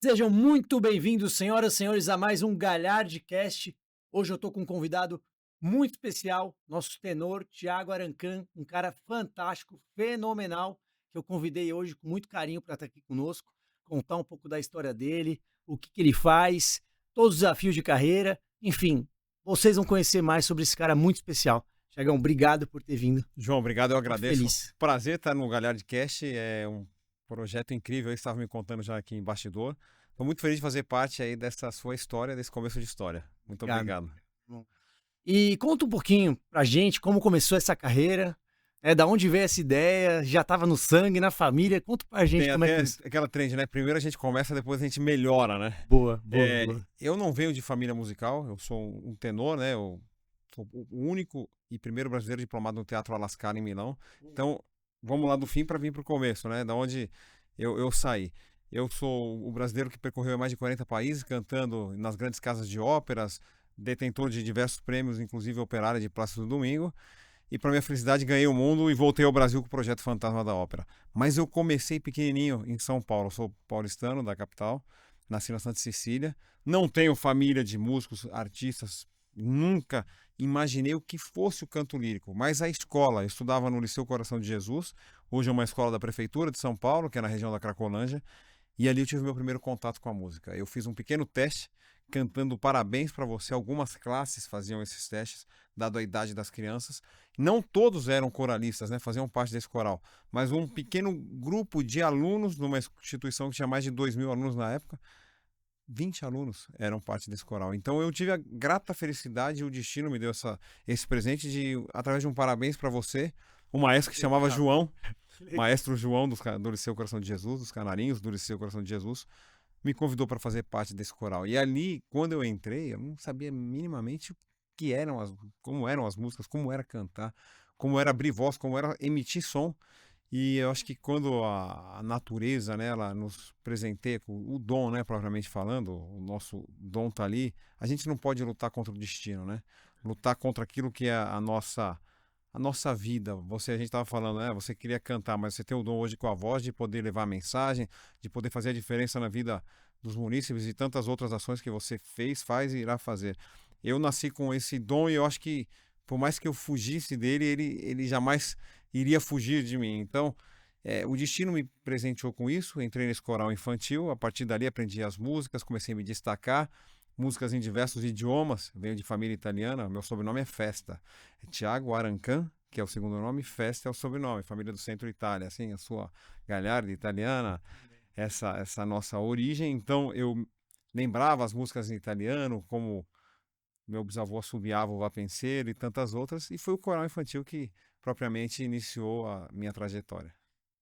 Sejam muito bem-vindos, senhoras e senhores, a mais um Galhardcast. Hoje eu estou com um convidado muito especial, nosso tenor Thiago Arancan, um cara fantástico, fenomenal, que eu convidei hoje com muito carinho para estar aqui conosco, contar um pouco da história dele, o que ele faz, todos os desafios de carreira, enfim, vocês vão conhecer mais sobre esse cara muito especial. Thiagão, obrigado por ter vindo. João, obrigado, eu Muito agradeço. feliz. Prazer estar no Galhardcast, é um projeto incrível, eu estava me contando já aqui em bastidor. Estou muito feliz de fazer parte aí dessa sua história, desse começo de história. Muito Obrigado. obrigado. E conta um pouquinho pra gente como começou essa carreira, da onde veio essa ideia, já estava no sangue, na família, conta pra gente Tem como é até que... aquela trend, né? Primeiro a gente começa, depois a gente melhora, né? Boa, boa, boa. Eu não venho de família musical, eu sou um tenor, né? Eu sou o único e primeiro brasileiro diplomado no Teatro alla Scala em Milão. Então, vamos lá do fim para vir para o começo, né? Da onde eu saí. Eu sou o brasileiro que percorreu mais de 40 países, cantando nas grandes casas de óperas, detentor de diversos prêmios, inclusive operária de Praça do Domingo. E para minha felicidade, ganhei o mundo e voltei ao Brasil com o projeto Fantasma da Ópera. Mas eu comecei pequenininho em São Paulo. Eu sou paulistano, da capital. Nasci na Santa Cecília. Não tenho família de músicos, artistas. Nunca imaginei o que fosse o canto lírico. Mas a escola, eu estudava no Liceu Coração de Jesus. Hoje é uma escola da Prefeitura de São Paulo, que é na região da Cracolândia. E ali eu tive meu primeiro contato com a música. Eu fiz um pequeno teste cantando Parabéns para Você. Algumas classes faziam esses testes, dado a idade das crianças. Não todos eram coralistas, né? Faziam parte desse coral, mas um pequeno grupo de alunos numa instituição que tinha mais de 2.000 alunos na época, 20 alunos eram parte desse coral. Então eu tive a grata felicidade e o destino me deu esse presente de, através de um Parabéns para Você, um maestro que chamava Legal, João, legal. Maestro João do Liceu Coração de Jesus, dos Canarinhos do Liceu Coração de Jesus, me convidou para fazer parte desse coral. E ali, quando eu entrei, eu não sabia minimamente o que eram como eram as músicas, como era cantar, como era abrir voz, como era emitir som. E eu acho que quando a natureza, né, ela nos presenteia com o dom, né, propriamente falando, o nosso dom tá ali, a gente não pode lutar contra o destino, né? Lutar contra aquilo que é a nossa vida. A gente estava falando, né? Você queria cantar, mas você tem o dom hoje com a voz de poder levar a mensagem, de poder fazer a diferença na vida dos munícipes e tantas outras ações que você fez, faz e irá fazer. Eu nasci com esse dom e eu acho que, por mais que eu fugisse dele, ele jamais iria fugir de mim. Então, o destino me presenteou com isso. Entrei nesse coral infantil, a partir dali aprendi as músicas, comecei a me destacar. Músicas em diversos idiomas, venho de família italiana, meu sobrenome é Festa. É Tiago Arancan, que é o segundo nome, Festa é o sobrenome, família do centro Itália, assim, a sua galharda italiana, essa nossa origem. Então eu lembrava as músicas em italiano, como meu bisavô assobiava o Vapenseiro e tantas outras, e foi o coral infantil que propriamente iniciou a minha trajetória.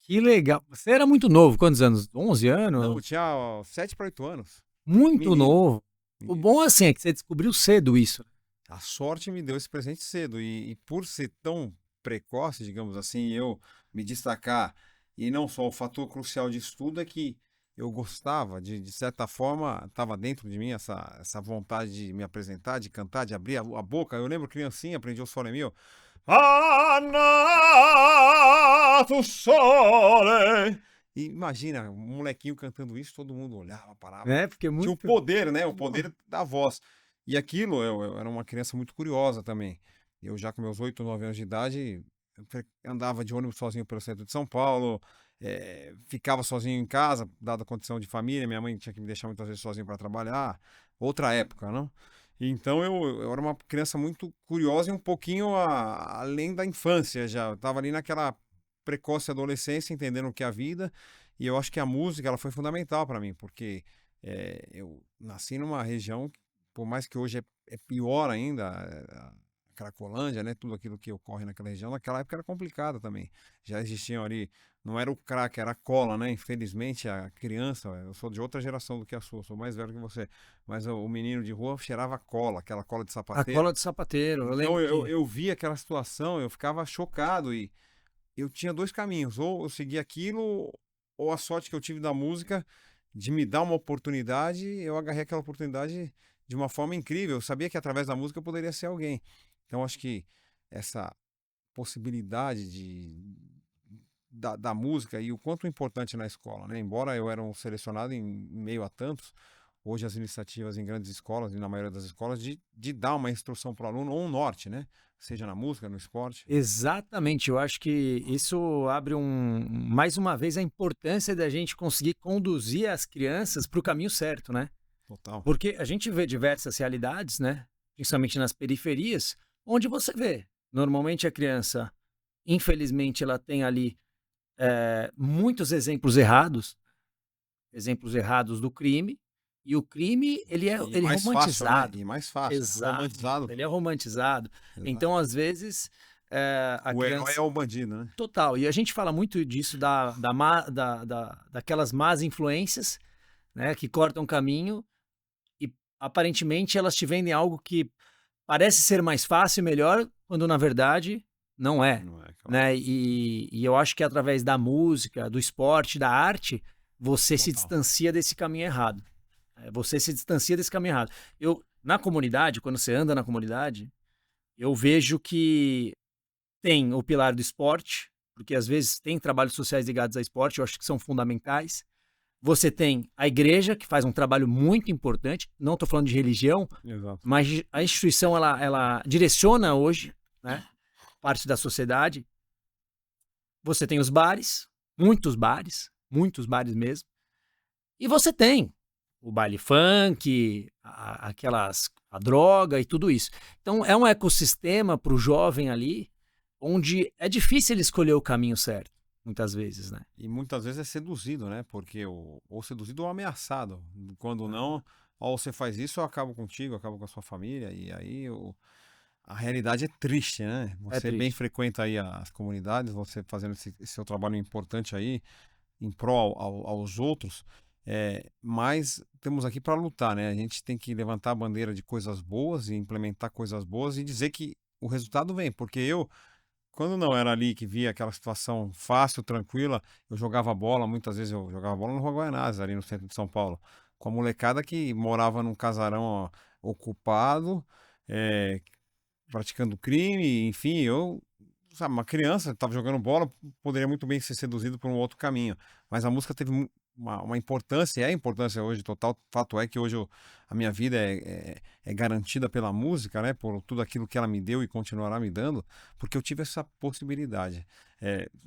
Que legal. Você era muito novo, quantos anos? 11 Não, eu anos? tinha ó, 7 para 8 anos, Muito menino, novo. O menino. bom, assim, é que você descobriu cedo isso. A sorte me deu esse presente cedo e por ser tão precoce, digamos assim, eu me destacar e não só o fator crucial de estudo é que eu gostava, de certa forma, estava dentro de mim essa vontade de me apresentar, de cantar, de abrir a boca. Eu lembro criancinha, aprendi o Sole Mio. Ah, nato sole. E imagina, um molequinho cantando isso, todo mundo olhava, parava. Né? Porque Tinha o muito... poder, né? O poder da voz. E aquilo, eu era uma criança muito curiosa também. Eu já com meus 8, 9 anos de idade, andava de ônibus sozinho pelo centro de São Paulo, ficava sozinho em casa, dada a condição de família, minha mãe tinha que me deixar muitas vezes sozinho para trabalhar, outra época, não? Então eu era uma criança muito curiosa e um pouquinho além da infância já. Eu estava ali naquela precoce adolescência, entendendo o que é a vida, e eu acho que a música ela foi fundamental para mim, porque eu nasci numa região por mais que hoje é pior ainda, a Cracolândia, né? Tudo aquilo que ocorre naquela região, naquela época era complicado também. Já existiam ali, não era o crack, era a cola, né? Infelizmente, a criança, eu sou de outra geração do que a sua, sou mais velho que você, mas o menino de rua cheirava cola, aquela cola de A sapateiro. cola de sapateiro, eu Então lembro eu, que... eu via aquela situação, eu ficava chocado e eu tinha dois caminhos, ou eu seguia aquilo, ou a sorte que eu tive da música de me dar uma oportunidade, eu agarrei aquela oportunidade de uma forma incrível. Eu sabia que através da música eu poderia ser alguém. Então acho que essa possibilidade da música e o quanto é importante na escola, né? Embora eu era um selecionado em meio a tantos, hoje as iniciativas em grandes escolas e na maioria das escolas de dar uma instrução para o aluno ou um norte, né? Seja na música, no esporte. Exatamente, eu acho que isso abre mais uma vez a importância da gente conseguir conduzir as crianças para o caminho certo, né? Total. Porque a gente vê diversas realidades, né? Principalmente nas periferias, onde você vê. Normalmente a criança, infelizmente, ela tem ali muitos exemplos errados do crime, e o crime, E ele é mais fácil, né? romantizado. E mais fácil. Exato, Romantizado. ele é romantizado. Exato. Então, às vezes, a O herói criança... é o bandido, né? Total, e a gente fala muito disso, daquelas más influências, né, que cortam caminho, e aparentemente elas te vendem algo que parece ser mais fácil e melhor, quando na verdade não é, Não é, claro. né? E eu acho que através da música, do esporte, da arte, você se Total. distancia desse caminho errado. Você se distancia desse caminho errado. Na comunidade, quando você anda na comunidade, eu vejo que tem o pilar do esporte, porque às vezes tem trabalhos sociais ligados ao esporte, eu acho que são fundamentais. Você tem a igreja, que faz um trabalho muito importante, não estou falando de religião, Exato. mas a instituição, ela direciona hoje, né, parte da sociedade. Você tem os bares, muitos bares mesmo, e você tem o baile funk, a droga e tudo isso. Então é um ecossistema para o jovem ali, onde é difícil ele escolher o caminho certo, muitas vezes, né? E muitas vezes é seduzido, né? Porque ou seduzido ou ameaçado. Quando não, ou você faz isso, eu acabo contigo, eu acabo com a sua família. E aí a realidade é triste, né? É Você bem triste. frequenta aí as comunidades, você fazendo esse seu trabalho importante aí, em prol aos outros. Mas temos aqui para lutar, né? A gente tem que levantar a bandeira de coisas boas e implementar coisas boas e dizer que o resultado vem. Porque quando não era ali que via aquela situação fácil, tranquila, eu jogava bola, muitas vezes eu jogava bola no Rua Guaianazes, ali no centro de São Paulo, com a molecada que morava num casarão ó, ocupado, eh, praticando crime, enfim, sabe, uma criança estava jogando bola, poderia muito bem ser seduzido por um outro caminho, mas a música teve uma importância, é importância hoje total, fato é que hoje a minha vida é garantida pela música, né, por tudo aquilo que ela me deu e continuará me dando, porque eu tive essa possibilidade.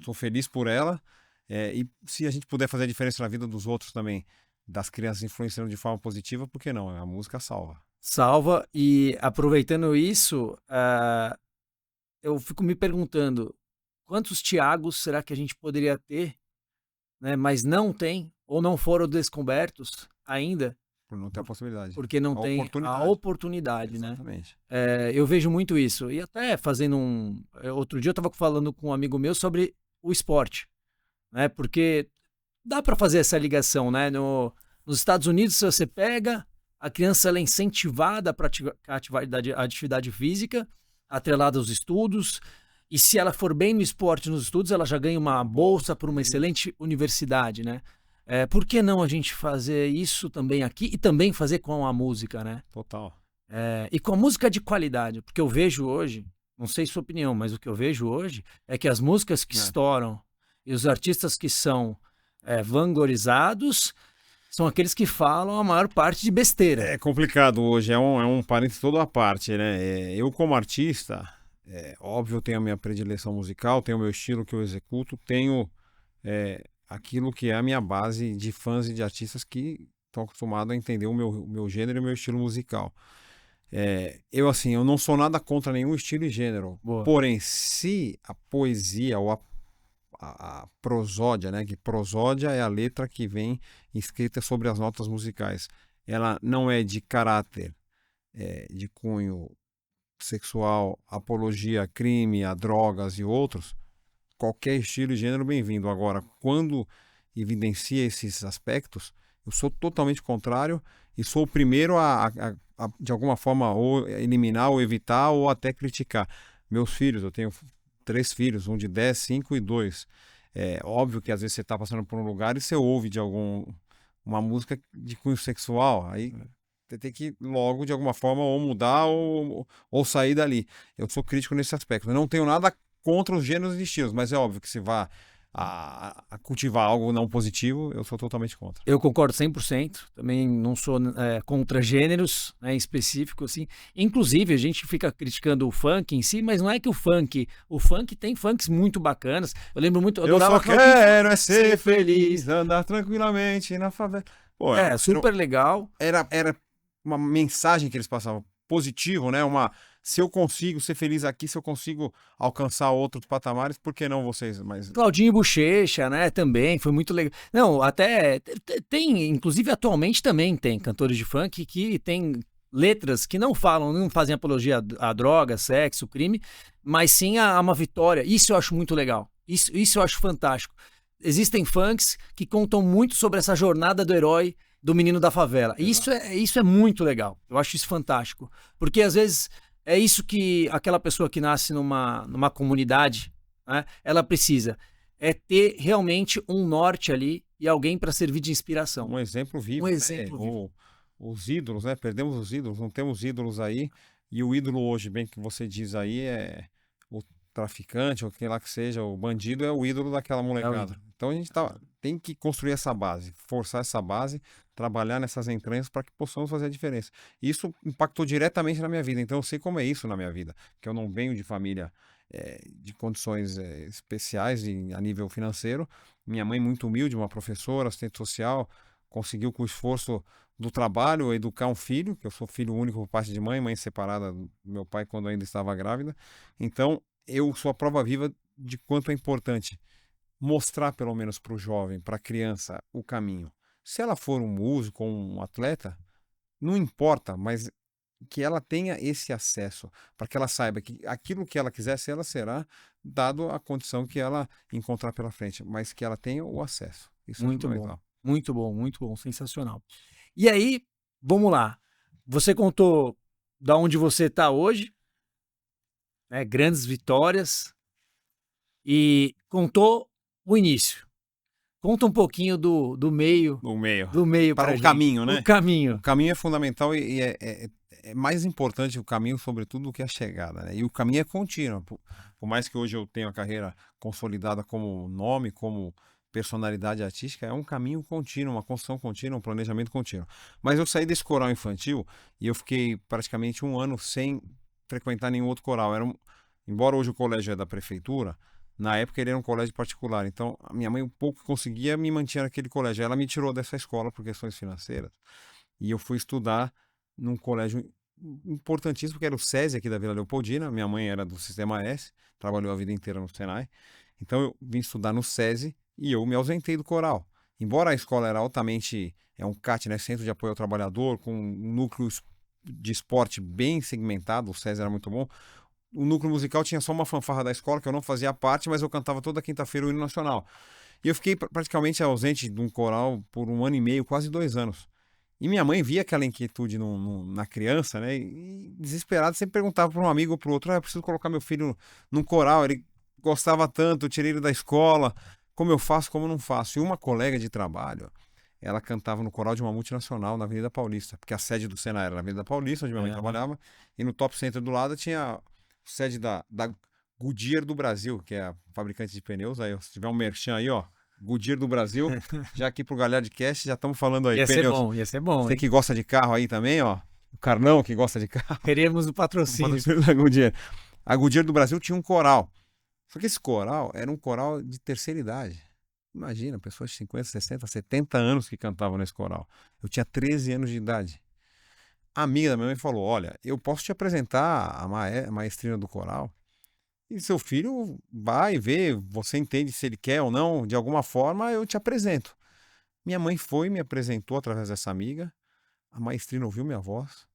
Sou feliz por ela, e se a gente puder fazer a diferença na vida dos outros também, das crianças influenciando de forma positiva, por que não? A música salva. Salva, e aproveitando isso, eu fico me perguntando quantos Tiagos será que a gente poderia ter, né, mas não tem, ou não foram descobertos ainda, Por não ter a possibilidade. porque não A tem a oportunidade. oportunidade, né? Exatamente. Eu vejo muito isso. E até fazendo outro dia eu estava falando com um amigo meu sobre o esporte, né? Porque dá para fazer essa ligação, né? Nos Estados Unidos, se você pega, a criança ela é incentivada a praticar atividade física, atrelada aos estudos, e se ela for bem no esporte, nos estudos, ela já ganha uma bolsa para uma excelente universidade, né? Por que não a gente fazer isso também aqui e também fazer com a música, né? Total. E com a música de qualidade, porque eu vejo hoje, não sei sua opinião, mas o que eu vejo hoje é que as músicas que estouram e os artistas que são vanglorizados são aqueles que falam a maior parte de besteira. É complicado hoje, é um parênteses todo à parte, né? Eu, como artista, óbvio, eu tenho a minha predileção musical, tenho o meu estilo que eu executo, tenho aquilo que é a minha base de fãs e de artistas que estão acostumados a entender o meu gênero e o meu estilo musical. Eu não sou nada contra nenhum estilo e gênero. Boa. Porém, se a poesia ou a prosódia, né? Que prosódia é a letra que vem escrita sobre as notas musicais. Ela não é de caráter, de cunho sexual, apologia a crime, a drogas e outros. Qualquer estilo e gênero bem-vindo. Agora, quando evidencia esses aspectos, eu sou totalmente contrário e sou o primeiro de alguma forma, ou eliminar, ou evitar, ou até criticar. Meus filhos, eu tenho 3 filhos, um de 10, 5 e 2. É óbvio que às vezes você está passando por um lugar e você ouve de uma música de cunho sexual, aí você tem que logo, de alguma forma, ou mudar ou sair dali. Eu sou crítico nesse aspecto. Eu não tenho nada contra os gêneros e estilos, mas é óbvio que se vá a cultivar algo não positivo, eu sou totalmente contra. Eu concordo 100%, também não sou contra gêneros, né, em específico, assim. Inclusive, a gente fica criticando o funk em si, mas não é que o funk tem funks muito bacanas. Eu lembro muito, eu Eu adorava só funk quero é ser feliz, andar tranquilamente na favela. Pô, super legal. era uma mensagem que eles passavam, positivo, né? Se eu consigo ser feliz aqui, se eu consigo alcançar outros patamares, por que não vocês? Mas Claudinho Buchecha, né, também, foi muito legal. Não, até tem, inclusive atualmente também tem cantores de funk que tem letras que não falam, não fazem apologia à droga, sexo, crime, mas sim a uma vitória. Isso eu acho muito legal. Isso eu acho fantástico. Existem funks que contam muito sobre essa jornada do herói do menino da favela. Isso é muito legal. Eu acho isso fantástico. Porque às vezes é isso que aquela pessoa que nasce numa comunidade, né, ela precisa. É ter realmente um norte ali e alguém para servir de inspiração. um exemplo vivo, Um né? exemplo vivo. Os ídolos, né? Perdemos os ídolos, não temos ídolos aí. E o ídolo hoje, bem que você diz aí, é o traficante, ou quem lá que seja, o bandido é o ídolo daquela molecada. ídolo. Então a gente tem que construir essa base, forçar essa base, trabalhar nessas entranhas para que possamos fazer a diferença. Isso impactou diretamente na minha vida, então eu sei como é isso na minha vida, que eu não venho de família de condições especiais a nível financeiro. Minha mãe muito humilde, uma professora, assistente social, conseguiu com o esforço do trabalho educar um filho, que eu sou filho único por parte de mãe separada do meu pai quando ainda estava grávida. Então, eu sou a prova viva de quanto é importante mostrar pelo menos para o jovem, para a criança, o caminho. Se ela for um músico ou um atleta, não importa, mas que ela tenha esse acesso, para que ela saiba que aquilo que ela quiser ser, ela será, dado a condição que ela encontrar pela frente, mas que ela tenha o acesso. Isso é Muito bom. fundamental. Muito bom, sensacional. E aí, vamos lá. Você contou da onde você está hoje, né, grandes vitórias, e contou o início. Conta um pouquinho do meio, No meio. do meio Para pra o gente. caminho, né? O O caminho. caminho é fundamental e é mais importante o caminho, sobretudo, do que a chegada, né? E o caminho é contínuo. Por mais que hoje eu tenha a carreira consolidada como nome, como personalidade artística, é um caminho contínuo, uma construção contínua, um planejamento contínuo. Mas eu saí desse coral infantil e eu fiquei praticamente um ano sem frequentar nenhum outro coral. Embora hoje o colégio é da prefeitura, na época ele era um colégio particular, então a minha mãe um pouco conseguia me manter naquele colégio. Ela me tirou dessa escola por questões financeiras e eu fui estudar num colégio importantíssimo, que era o SESI aqui da Vila Leopoldina. Minha mãe era do Sistema S, trabalhou a vida inteira no Senai. Então eu vim estudar no SESI e eu me ausentei do coral. Embora a escola era altamente, é um CAT, né, Centro de Apoio ao Trabalhador, com um núcleo de esporte bem segmentado, o SESI era muito bom. O núcleo musical tinha só uma fanfarra da escola, que eu não fazia parte, mas eu cantava toda quinta-feira o hino nacional. E eu fiquei praticamente ausente de um coral por um ano e meio, quase 2 anos. E minha mãe via aquela inquietude na criança, né? E desesperada sempre perguntava para um amigo ou para o outro: eu preciso colocar meu filho num coral, ele gostava tanto, eu tirei ele da escola, como eu faço, como não faço? E uma colega de trabalho, ela cantava no coral de uma multinacional na Avenida Paulista, porque a sede do Senai era na Avenida Paulista, onde minha mãe trabalhava, e no Top Center do lado tinha sede da Goodyear do Brasil, que é a fabricante de pneus. Aí, se tiver um merchan aí, ó, Goodyear do Brasil, já aqui pro Galhardcast, já estamos falando aí. Ia Pneus. ia ser bom. Você Hein? que gosta de carro aí também, ó, o Carnão que gosta de carro. Queremos o patrocínio. Da Goodyear. A Goodyear do Brasil tinha um coral. Só que esse coral era um coral de terceira idade. Imagina, pessoas de 50, 60, 70 anos que cantavam nesse coral. Eu tinha 13 anos de idade. A amiga da minha mãe falou: olha, eu posso te apresentar a maestrina do coral e seu filho vai ver, você entende se ele quer ou não, de alguma forma eu te apresento. Minha mãe foi e me apresentou através dessa amiga. A maestrina ouviu minha voz,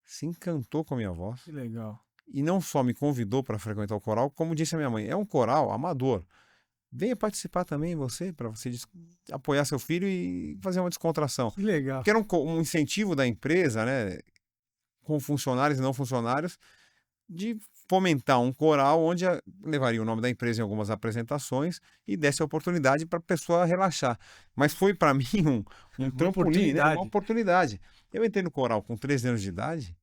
se encantou com a minha voz Que legal. e não só me convidou para frequentar o coral, como disse a minha mãe: é um coral amador. Venha participar também você, para você apoiar seu filho e fazer uma descontração. Que legal. Porque era um incentivo da empresa, né, com funcionários e não funcionários, de fomentar um coral onde levaria o nome da empresa em algumas apresentações e desse a oportunidade para a pessoa relaxar. Mas foi para mim um trampolim, né? Uma oportunidade. Eu entrei no coral com 13 anos de idade,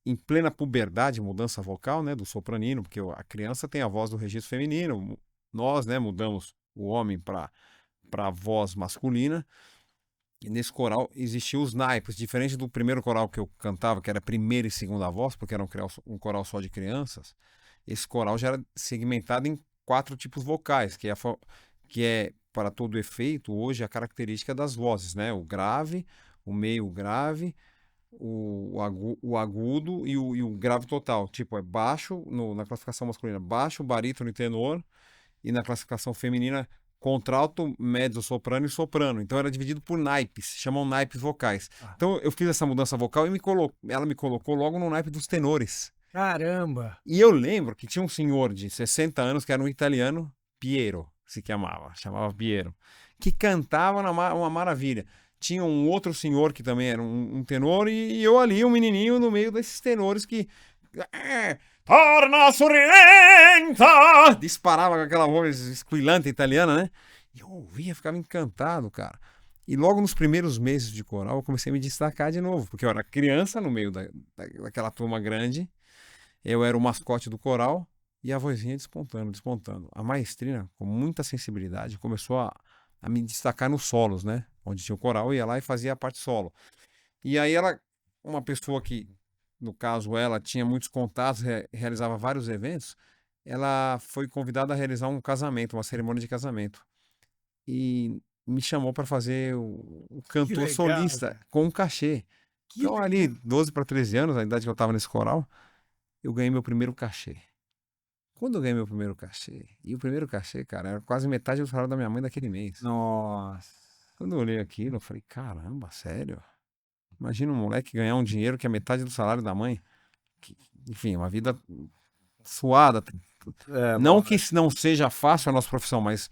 em plena puberdade, mudança vocal, né, do sopranino, porque a criança tem a voz do registro feminino. Nós, né, mudamos o homem para a voz masculina. E nesse coral existiam os naipes, diferente do primeiro coral que eu cantava, que era primeira e segunda voz, porque era um coral só de crianças. Esse coral já era segmentado em 4 tipos vocais, que é para todo efeito, hoje, a característica das vozes, né? O grave, o meio grave, o agudo e o grave total. Tipo, é baixo, na classificação masculina, baixo, barítono e tenor, e na classificação feminina, contralto, mezzo, soprano e soprano. Então era dividido por naipes, chamam naipes vocais. Então eu fiz essa mudança vocal e ela me colocou logo no naipe dos tenores. Caramba! E eu lembro que tinha um senhor de 60 anos que era um italiano, Piero, chamava Piero, que cantava uma maravilha. Tinha um outro senhor que também era um tenor e eu ali, um menininho no meio desses tenores que... Torna sorrienta! Disparava com aquela voz esquilante italiana, né? E eu ouvia, ficava encantado, cara. E logo nos primeiros meses de coral eu comecei a me destacar de novo, porque eu era criança no meio daquela turma grande, eu era o mascote do coral e a vozinha despontando, despontando. A maestrina, com muita sensibilidade, começou a me destacar nos solos, né? Onde tinha o coral, eu ia lá e fazia a parte solo. E aí ela, uma pessoa que, no caso ela, tinha muitos contatos, realizava vários eventos, ela foi convidada a realizar um casamento, uma cerimônia de casamento. E me chamou para fazer o Que cantor legal, solista cara. com um cachê. Que Então, ali, 12 para 13 anos, a idade que eu estava nesse coral, eu ganhei meu primeiro cachê. Quando eu ganhei meu primeiro cachê, e o primeiro cachê, cara, era quase metade do salário da minha mãe daquele mês. Nossa. Quando eu olhei aquilo, eu falei, caramba, sério? Imagina um moleque ganhar um dinheiro que é metade do salário da mãe. Enfim, uma vida suada. É, Não que não seja fácil a nossa profissão, mas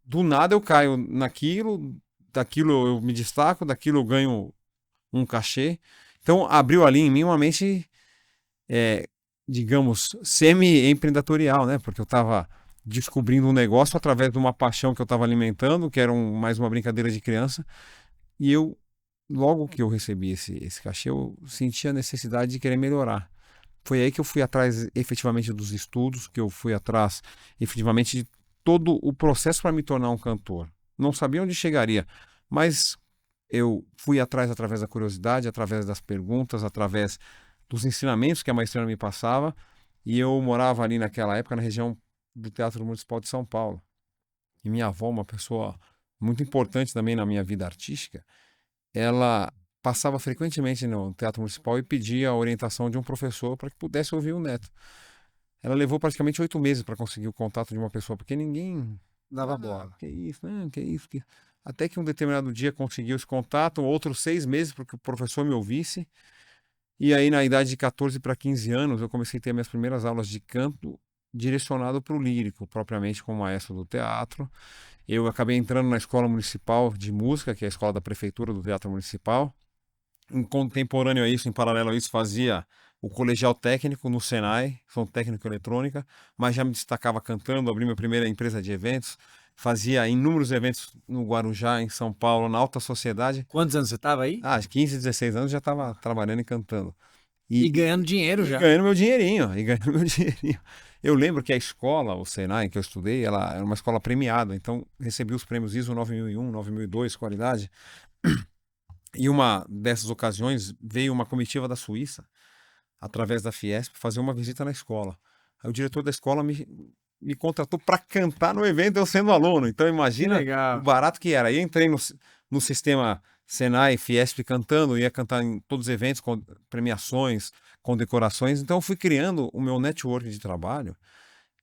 do nada eu caio naquilo, daquilo eu me destaco, daquilo eu ganho um cachê. Então abriu ali em mim uma mente, digamos, semi-empreendatorial, né? Porque eu estava descobrindo um negócio através de uma paixão que eu estava alimentando, que era mais uma brincadeira de criança. E eu, logo que eu recebi esse cachê, eu senti a necessidade de querer melhorar. Foi aí que eu fui atrás efetivamente dos estudos, que eu fui atrás efetivamente de todo o processo para me tornar um cantor. Não sabia onde chegaria, mas eu fui atrás através da curiosidade, através das perguntas, através dos ensinamentos que a maestrina me passava, e eu morava ali naquela época na região do Teatro Municipal de São Paulo. E minha avó, uma pessoa muito importante também na minha vida artística, ela passava frequentemente no Teatro Municipal e pedia a orientação de um professor para que pudesse ouvir o neto. Ela levou praticamente 8 meses para conseguir o contato de uma pessoa, porque ninguém dava bola. que isso, né? Que isso, que... Até que um determinado dia conseguiu esse contato, outros 6 meses para que o professor me ouvisse. E aí, na idade de 14 para 15 anos, eu comecei a ter minhas primeiras aulas de canto direcionado para o lírico, propriamente como maestro do teatro. Eu acabei entrando na Escola Municipal de Música, que é a escola da Prefeitura do Teatro Municipal. Em contemporâneo a isso, em paralelo a isso, fazia o colegial técnico no Senai, som técnico eletrônica, mas já me destacava cantando, abri minha primeira empresa de eventos, fazia inúmeros eventos no Guarujá, em São Paulo, na alta sociedade. Quantos anos você estava aí? Ah, 15, 16 anos já estava trabalhando e cantando. E ganhando dinheiro E já. ganhando meu dinheirinho, e ganhando meu dinheirinho. Eu lembro que a escola, o Senai, que eu estudei, ela era uma escola premiada, então recebi os prêmios ISO 9001, 9002, qualidade. E uma dessas ocasiões veio uma comitiva da Suíça, através da Fiesp, fazer uma visita na escola. Aí o diretor da escola me contratou para cantar no evento, eu sendo aluno. Então Que imagina o legal. barato que era. Aí entrei no sistema Senai, Fiesp cantando, ia cantar em todos os eventos, com premiações, condecorações. Então eu fui criando o meu network de trabalho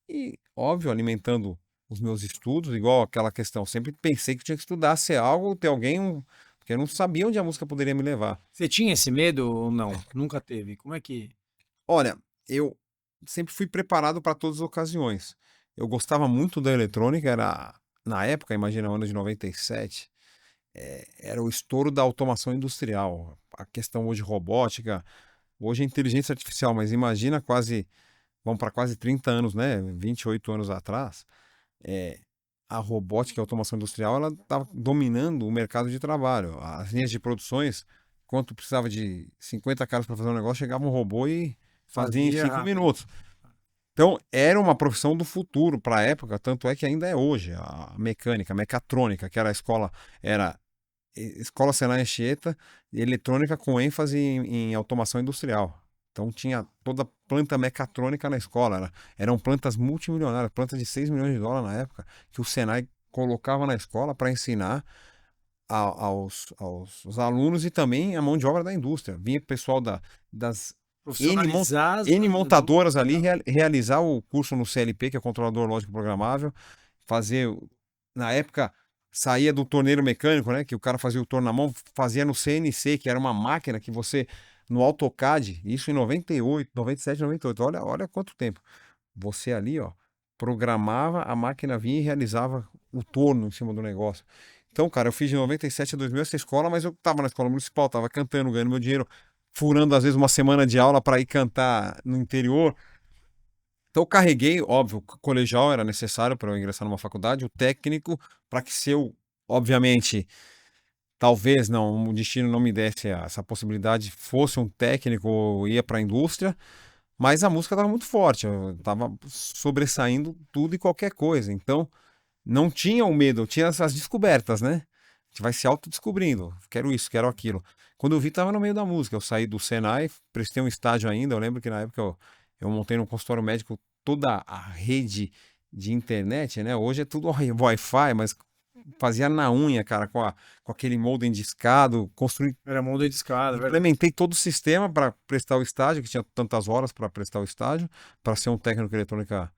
e, óbvio, alimentando os meus estudos, igual aquela questão. Sempre pensei que tinha que estudar, ser algo, ter alguém, porque eu não sabia onde a música poderia me levar. Você tinha esse medo ou não? Nunca teve? Como é que... Olha, eu sempre fui preparado para todas as ocasiões. Eu gostava muito da eletrônica, era na época, imagina, o ano de 97, era o estouro da automação industrial. A questão hoje robótica, hoje é inteligência artificial, mas imagina vamos para quase 30 anos, né? 28 anos atrás, a robótica e a automação industrial, ela estava dominando o mercado de trabalho. As linhas de produções, quanto precisava de 50 caras para fazer um negócio, chegava um robô e fazia em Fazia 5 rápido. minutos. Então, era uma profissão do futuro para a época, tanto é que ainda é hoje. A mecânica, a mecatrônica, que era a escola, era Escola Senai Anchieta, eletrônica com ênfase em automação industrial. Então, tinha toda a planta mecatrônica na escola. Eram plantas multimilionárias, plantas de 6 milhões de dólares na época, que o Senai colocava na escola para ensinar aos alunos e também a mão de obra da indústria. Vinha pessoal das Profissionalizar N montadoras ali legal. realizar o curso no CLP, que é controlador lógico programável, fazer, na época, saía do torneiro mecânico, né, que o cara fazia o torno na mão, fazia no CNC, que era uma máquina que você, no AutoCAD, isso em 98, 97, 98, olha quanto tempo. Você ali, ó, programava, a máquina vinha e realizava o torno em cima do negócio. Então, cara, eu fiz de 97 a 2000 essa escola, mas eu tava na escola municipal, tava cantando, ganhando meu dinheiro, furando às vezes uma semana de aula para ir cantar no interior. Então eu carreguei, óbvio, o colegial era necessário para eu ingressar numa faculdade, o técnico, para que se eu, obviamente, talvez não, o destino não me desse essa possibilidade, fosse um técnico ou ia para a indústria, mas a música estava muito forte, eu estava sobressaindo tudo e qualquer coisa. Então não tinha o medo, eu tinha essas descobertas, né? A gente vai se autodescobrindo, quero isso, quero aquilo. Quando eu vi, estava no meio da música. Eu saí do Senai, prestei um estágio ainda. Eu lembro que na época eu montei no consultório médico toda a rede de internet, né? Hoje é tudo Wi-Fi, mas fazia na unha, cara, com aquele modem discado, construí, Era mão de escada, verdade. implementei todo o sistema para prestar o estágio, que tinha tantas horas para prestar o estágio, para ser um técnico de eletrônica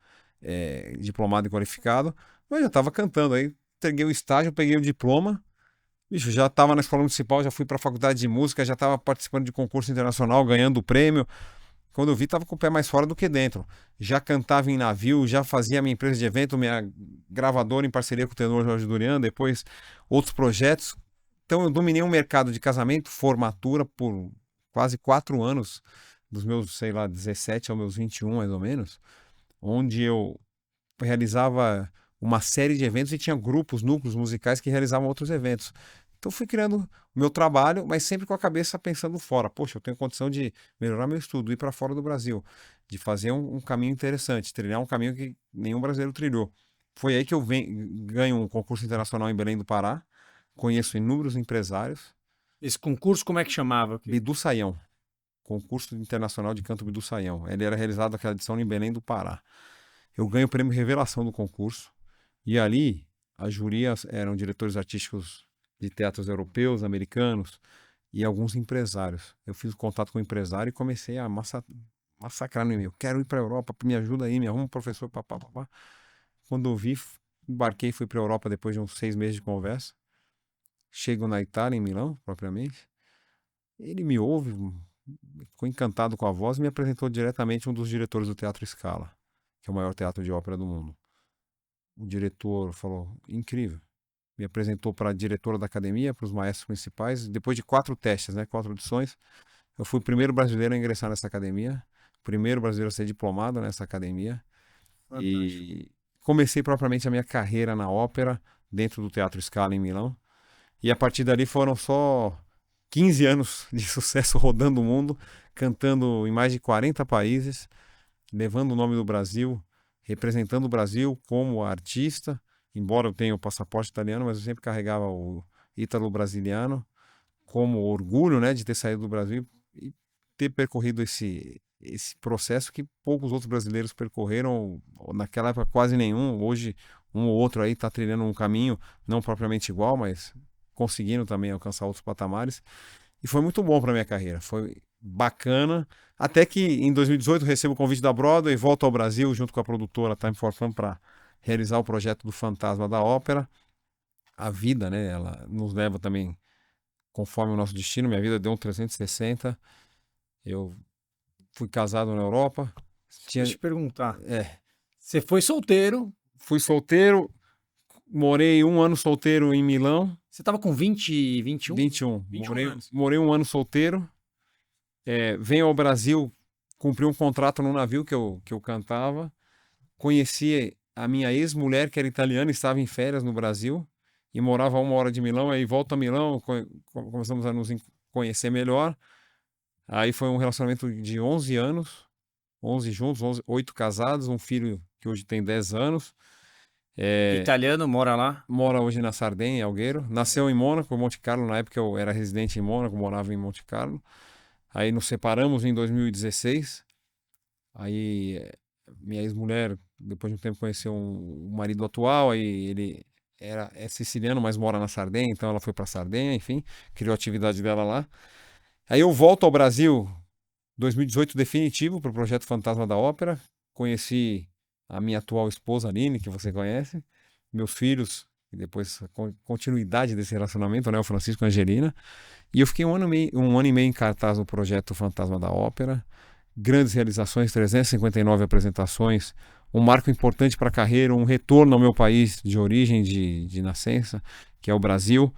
diplomado e qualificado. Mas já estava cantando aí, entreguei o estágio, peguei o diploma. Bicho, já estava na escola municipal, já fui para a faculdade de música, já estava participando de concurso internacional, ganhando prêmio. Quando eu vi, estava com o pé mais fora do que dentro. Já cantava em navio, já fazia minha empresa de evento, minha gravadora em parceria com o tenor Jorge Durian, depois outros projetos. Então eu dominei um mercado de casamento, formatura por quase 4 anos, dos meus, sei lá, 17 aos meus 21, mais ou menos, onde eu realizava uma série de eventos e tinha grupos, núcleos musicais que realizavam outros eventos. Então fui criando o meu trabalho, mas sempre com a cabeça pensando fora. Poxa, eu tenho condição de melhorar meu estudo, ir para fora do Brasil, de fazer um caminho interessante, trilhar um caminho que nenhum brasileiro trilhou. Foi aí que eu ganho um concurso internacional em Belém do Pará, conheço inúmeros empresários. Esse concurso, como é que chamava? Bidu Saião, concurso internacional de canto Bidu Saião. Ele era realizado aquela edição em Belém do Pará. Eu ganho o prêmio Revelação do concurso. E ali, a júri eram diretores artísticos de teatros europeus, americanos e alguns empresários. Eu fiz contato com o empresário e comecei a massacrar no e-mail. Quero ir para a Europa, me ajuda aí, me arruma um professor, papá, papá. Quando eu vi, embarquei e fui para a Europa depois de uns 6 meses de conversa. Chego na Itália, em Milão, propriamente. Ele me ouve, ficou encantado com a voz e me apresentou diretamente um dos diretores do Teatro Scala, que é o maior teatro de ópera do mundo. O diretor falou, incrível. Me apresentou para a diretora da academia, para os maestros principais. Depois de 4 testes, né, 4 audições, eu fui o primeiro brasileiro a ingressar nessa academia, primeiro brasileiro a ser diplomado nessa academia. Fantástico. E comecei propriamente a minha carreira na ópera, dentro do Teatro Scala em Milão. E a partir dali foram só 15 anos de sucesso rodando o mundo, cantando em mais de 40 países, levando o nome do Brasil, representando o Brasil como artista, embora eu tenha o passaporte italiano, mas eu sempre carregava o ítalo-brasiliano como orgulho, né, de ter saído do Brasil e ter percorrido esse processo que poucos outros brasileiros percorreram, naquela época quase nenhum, hoje um ou outro aí está trilhando um caminho não propriamente igual, mas conseguindo também alcançar outros patamares. E foi muito bom para minha carreira, foi bacana. Até que em 2018 recebo o convite da Broadway e volto ao Brasil junto com a produtora Time for Fun para realizar o projeto do Fantasma da Ópera. A vida, né, ela nos leva também conforme o nosso destino. Minha vida deu um 360. Eu fui casado na Europa. Deixa eu Tinha, te perguntar. é, Você foi solteiro, fui solteiro, morei um ano solteiro em Milão, você tava com 20, 21? 21. 21 anos. Morei um ano solteiro. Venho ao Brasil, cumpri um contrato no navio que eu cantava. Conheci a minha ex-mulher, que era italiana, estava em férias no Brasil e morava a 1 hora de Milão. Aí volto a Milão, começamos a nos conhecer melhor. Aí foi um relacionamento de 11 anos, 11 juntos, 8 casados, um filho que hoje tem 10 anos. Italiano, mora lá? Mora hoje na Sardenha, em Alghero. Nasceu em Mônaco, Monte Carlo. Na época eu era residente em Mônaco, morava em Monte Carlo. Aí nos separamos em 2016. Aí minha ex-mulher, depois de um tempo, conheceu um marido atual. Aí ele é siciliano, mas mora na Sardenha. Então ela foi para Sardenha, enfim, criou a atividade dela lá. Aí eu volto ao Brasil, 2018 definitivo, para o projeto Fantasma da Ópera. Conheci a minha atual esposa, Aline, que você conhece, meus filhos, e depois a continuidade desse relacionamento, né, o Francisco e a Angelina. E eu fiquei um ano e meio em cartaz no projeto Fantasma da Ópera. Grandes realizações, 359 apresentações, um marco importante para a carreira, um retorno ao meu país de origem, de nascença, que é o Brasil.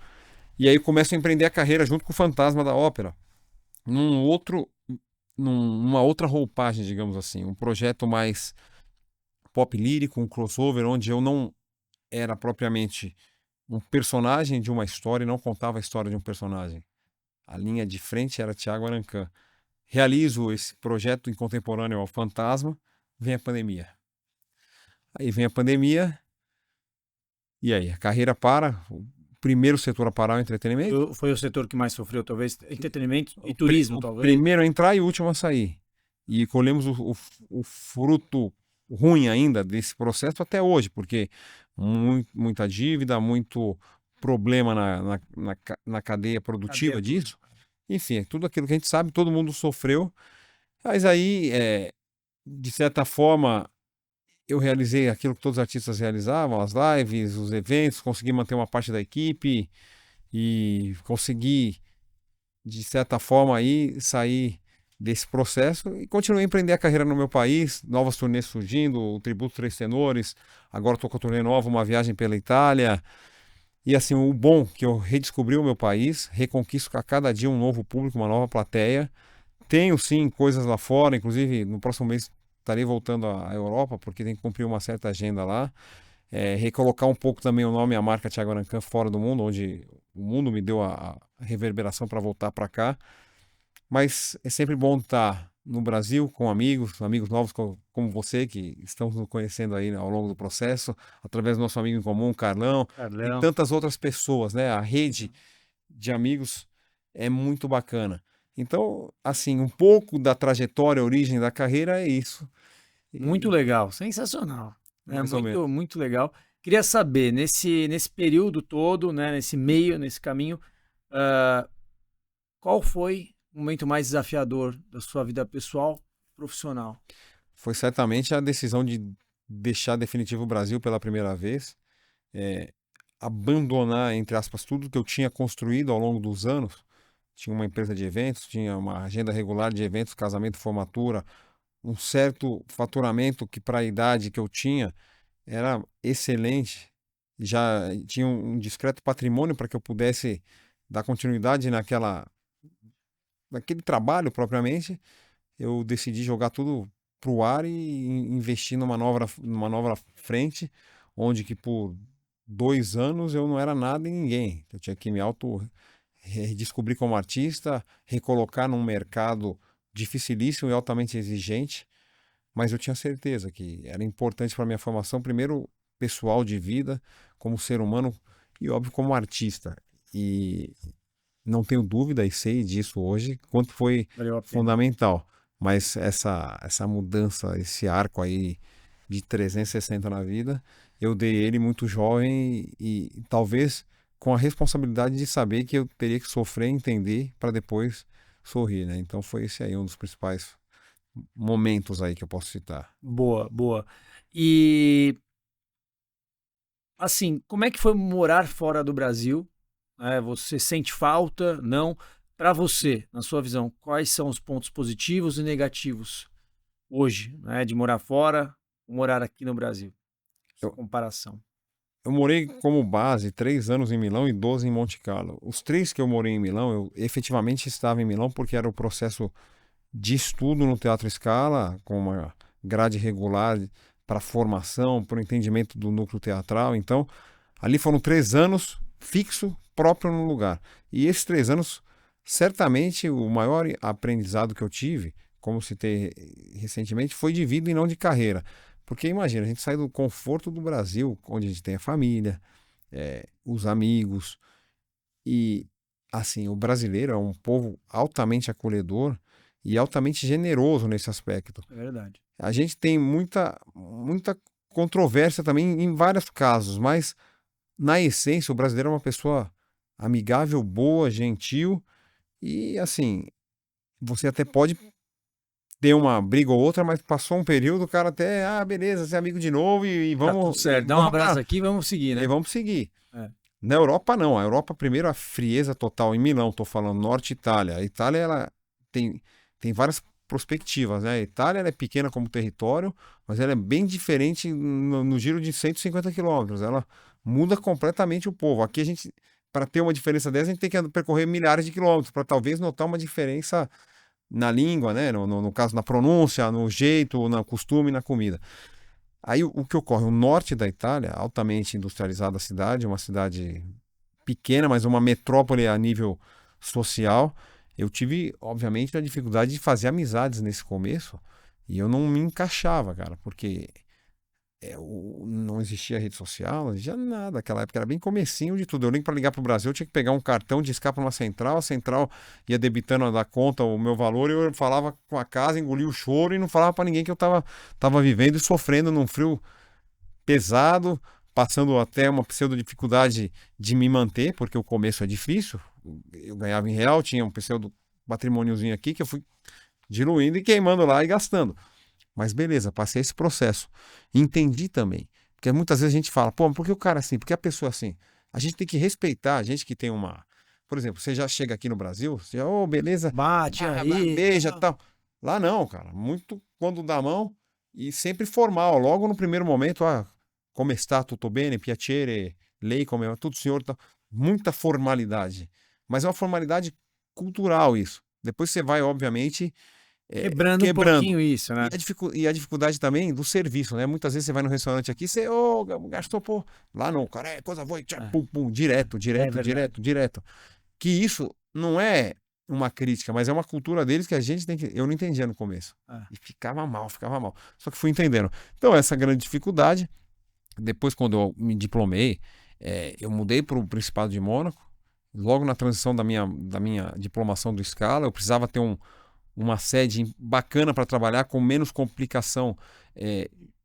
E aí eu começo a empreender a carreira junto com o Fantasma da Ópera, numa outra roupagem, digamos assim, um projeto mais pop lírico, um crossover, onde eu não era propriamente um personagem de uma história e não contava a história de um personagem. A linha de frente era Thiago Arancan. Realizo esse projeto em contemporâneo ao Fantasma, vem a pandemia. Aí vem a pandemia, e aí a carreira para, o primeiro setor a parar é o entretenimento. Foi o setor que mais sofreu, talvez, entretenimento e turismo, talvez. Primeiro a entrar e o último a sair. E colhemos o fruto ruim ainda desse processo até hoje, porque muita dívida, muito problema na cadeia produtiva disso. Enfim, tudo aquilo que a gente sabe, todo mundo sofreu. Mas aí, de certa forma, eu realizei aquilo que todos os artistas realizavam, as lives, os eventos, consegui manter uma parte da equipe e consegui, de certa forma, aí sair desse processo e continuei a empreender a carreira no meu país, novas turnês surgindo, o Tributo Três Tenores, agora estou com a turnê nova, uma viagem pela Itália. E assim, o bom que eu redescobri o meu país, reconquisto a cada dia um novo público, uma nova plateia. Tenho sim coisas lá fora, inclusive no próximo mês estarei voltando à Europa, porque tem que cumprir uma certa agenda lá. Recolocar um pouco também o nome e a marca Thiago Arancan fora do mundo, onde o mundo me deu a reverberação para voltar para cá. Mas é sempre bom estar no Brasil com amigos novos como você, que estão nos conhecendo aí ao longo do processo, através do nosso amigo em comum, Carlão, e tantas outras pessoas, né? A rede de amigos é muito bacana. Então, assim, um pouco da trajetória, origem da carreira é isso. Muito legal, sensacional. Muito legal. Queria saber, nesse período todo, né, nesse meio, nesse caminho, qual foi o momento mais desafiador da sua vida pessoal e profissional? Foi certamente a decisão de deixar definitivo o Brasil pela primeira vez, abandonar, entre aspas, tudo que eu tinha construído ao longo dos anos. Tinha uma empresa de eventos, tinha uma agenda regular de eventos, casamento, formatura, um certo faturamento que para a idade que eu tinha era excelente. Já tinha um discreto patrimônio para que eu pudesse dar continuidade naquele trabalho propriamente. Eu decidi jogar tudo para o ar e investir numa nova frente, onde que por 2 anos eu não era nada e ninguém. Eu tinha que me redescobrir como artista, recolocar num mercado dificilíssimo e altamente exigente, mas eu tinha certeza que era importante para minha formação, primeiro pessoal de vida, como ser humano e óbvio como artista. E não tenho dúvida e sei disso hoje, quanto foi fundamental. Mas essa mudança, esse arco aí de 360 na vida, eu dei ele muito jovem e talvez com a responsabilidade de saber que eu teria que sofrer, entender para depois sorrir, né? Então foi esse aí um dos principais momentos aí que eu posso citar. Boa, boa. E assim, como é que foi morar fora do Brasil? Você sente falta? Não? Para você, na sua visão, quais são os pontos positivos e negativos hoje, né, de morar fora ou morar aqui no Brasil? Sua comparação. Eu morei como base 3 anos em Milão e 12 em Monte Carlo. Os 3 que eu morei em Milão, eu efetivamente estava em Milão porque era o processo de estudo no Teatro Scala, com uma grade regular para formação, para o entendimento do núcleo teatral. Então, ali foram 3 anos fixo, próprio no lugar. E esses 3 anos, certamente, o maior aprendizado que eu tive, como citei recentemente, foi de vida e não de carreira. Porque imagina, a gente sai do conforto do Brasil, onde a gente tem a família, os amigos, e assim, o brasileiro é um povo altamente acolhedor e altamente generoso nesse aspecto. É verdade. A gente tem muita controvérsia também em vários casos, mas na essência o brasileiro é uma pessoa amigável, boa, gentil e assim, você até pode ter uma briga ou outra, mas passou um período, o cara até, beleza, você é amigo de novo e Tá tudo vamos, certo. Dá um abraço aqui e vamos seguir, e né? vamos seguir. É. Na Europa, não. A Europa, primeiro, a frieza total. Em Milão, estou falando, Norte Itália. A Itália, ela tem várias perspectivas, né? A Itália ela é pequena como território, mas ela é bem diferente no giro de 150 quilômetros. Ela muda completamente o povo. Aqui a gente, para ter uma diferença dessa, a gente tem que percorrer milhares de quilômetros para talvez notar uma diferença na língua, né? No caso, na pronúncia, no jeito, no costume, na comida. Aí o que ocorre? O norte da Itália, altamente industrializada a cidade, uma cidade pequena, mas uma metrópole a nível social. Eu tive, obviamente, a dificuldade de fazer amizades nesse começo e eu não me encaixava, cara, porque não existia rede social, não existia nada. Naquela época era bem comecinho de tudo. Eu lembro para ligar para o Brasil, eu tinha que pegar um cartão, discar para uma central, a central ia debitando da conta o meu valor e eu falava com a casa, engolia o choro e não falava para ninguém que eu tava vivendo e sofrendo num frio pesado, passando até uma pseudo dificuldade de me manter, porque o começo é difícil. Eu ganhava em real, tinha um pseudo patrimôniozinho aqui que eu fui diluindo e queimando lá e gastando. Mas beleza, passei esse processo. Entendi também. Porque muitas vezes a gente fala, pô, mas por que o cara é assim? Por que a pessoa é assim? A gente tem que respeitar, a gente que tem uma. Por exemplo, você já chega aqui no Brasil, você já, beleza, Bate aí. beija e tal. Lá não, cara. Muito quando dá a mão e sempre formal. Logo no primeiro momento, come sta, tutto bene, piacere, lei, come tudo senhor, tal. Muita formalidade. Mas é uma formalidade cultural isso. Depois você vai, obviamente Quebrando um quebrando. pouquinho isso, né? E a dificuldade também do serviço, né? Muitas vezes você vai no restaurante aqui, você, gastou, pô. Lá não, cara, coisa boa, pum, pum, direto, verdade. direto. Que isso não é uma crítica, mas é uma cultura deles que a gente tem que. Eu não entendia no começo. E ficava mal. Só que fui entendendo. Então, essa grande dificuldade. Depois, quando eu me diplomei, eu mudei para o Principado de Mônaco. Logo na transição da minha diplomação do Scala, eu precisava ter uma sede bacana para trabalhar com menos complicação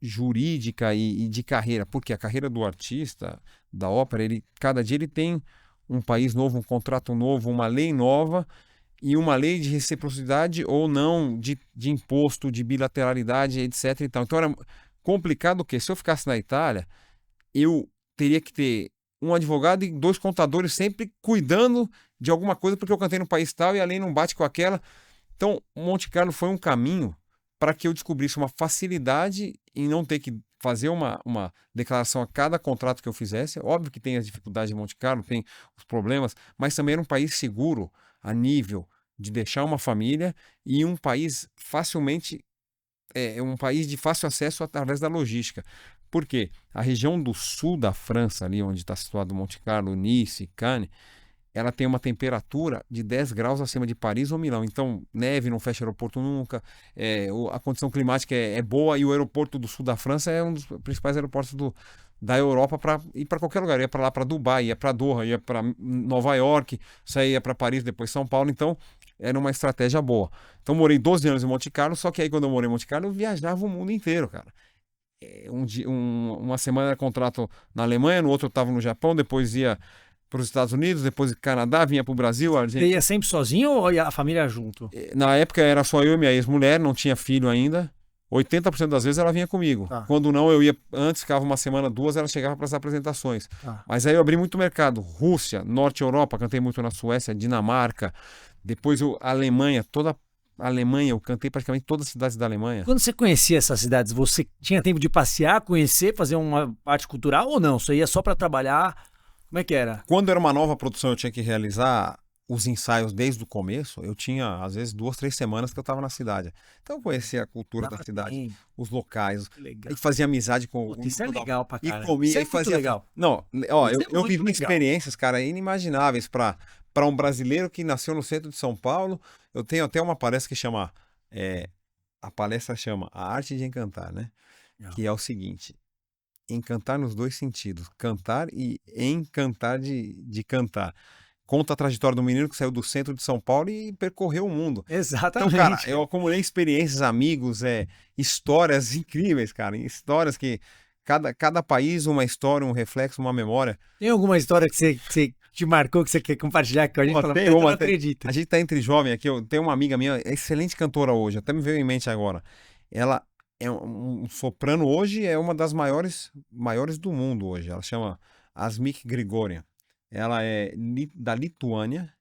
jurídica e de carreira, porque a carreira do artista, da ópera, cada dia ele tem um país novo, um contrato novo, uma lei nova e uma lei de reciprocidade ou não, de imposto, de bilateralidade, etc. Então era complicado porque se eu ficasse na Itália, eu teria que ter um advogado e 2 contadores sempre cuidando de alguma coisa porque eu cantei no país tal e a lei não bate com aquela. Então, Monte Carlo foi um caminho para que eu descobrisse uma facilidade em não ter que fazer uma declaração a cada contrato que eu fizesse. Óbvio que tem as dificuldades de Monte Carlo, tem os problemas, mas também era um país seguro a nível de deixar uma família e um país um país de fácil acesso através da logística. Por quê? A região do sul da França, ali onde está situado Monte Carlo, Nice, Cannes, ela tem uma temperatura de 10 graus acima de Paris ou Milão. Então, neve não fecha aeroporto nunca, a condição climática é boa e o aeroporto do sul da França é um dos principais aeroportos da Europa para ir para qualquer lugar. Ia para lá, para Dubai, ia para Doha, ia para Nova York, saía para Paris, depois São Paulo. Então, era uma estratégia boa. Então, morei 12 anos em Monte Carlo, só que aí quando eu morei em Monte Carlo, eu viajava o mundo inteiro, cara. Uma semana era contrato na Alemanha, no outro eu estava no Japão, depois ia para os Estados Unidos, depois Canadá, vinha para o Brasil, Você ia sempre sozinho ou ia a família junto? Na época era só eu e minha ex-mulher, não tinha filho ainda. 80% das vezes ela vinha comigo. Tá. Quando não, eu ia antes, ficava uma semana, 2, ela chegava para as apresentações. Tá. Mas aí eu abri muito mercado. Rússia, Norte Europa, cantei muito na Suécia, Dinamarca. Depois a Alemanha, toda a Alemanha, eu cantei praticamente todas as cidades da Alemanha. Quando você conhecia essas cidades, você tinha tempo de passear, conhecer, fazer uma parte cultural ou não? Você ia só para trabalhar? Como é que era? Quando era uma nova produção, eu tinha que realizar os ensaios desde o começo. Eu tinha, às vezes, 2, 3 semanas que eu estava na cidade. Então eu conhecia a cultura da cidade, os locais. Legal. E fazia amizade com Isso é legal pra caralho. E comia Isso é e fazia. muito legal. Não, ó, Isso é eu muito vivi legal. experiências, cara, inimagináveis para um brasileiro que nasceu no centro de São Paulo. Eu tenho até uma palestra que chama A palestra chama A Arte de Encantar, né? Legal. Que é o seguinte: encantar nos dois sentidos, cantar e encantar de cantar. Conta a trajetória do menino que saiu do centro de São Paulo e percorreu o mundo. Então, cara, Exatamente. eu acumulei experiências, amigos, histórias incríveis, cara. Histórias que cada país, uma história, um reflexo, uma memória. Tem alguma história que você te marcou, que você quer compartilhar com a gente? Pô, Fala, tem "Puta, eu não uma, acredito." a gente tá entre jovem aqui. Eu tenho uma amiga minha, excelente cantora hoje, até me veio em mente agora. Ela é um soprano hoje, é uma das maiores do mundo hoje. Ela chama Asmik Grigorian. Ela é da Lituânia.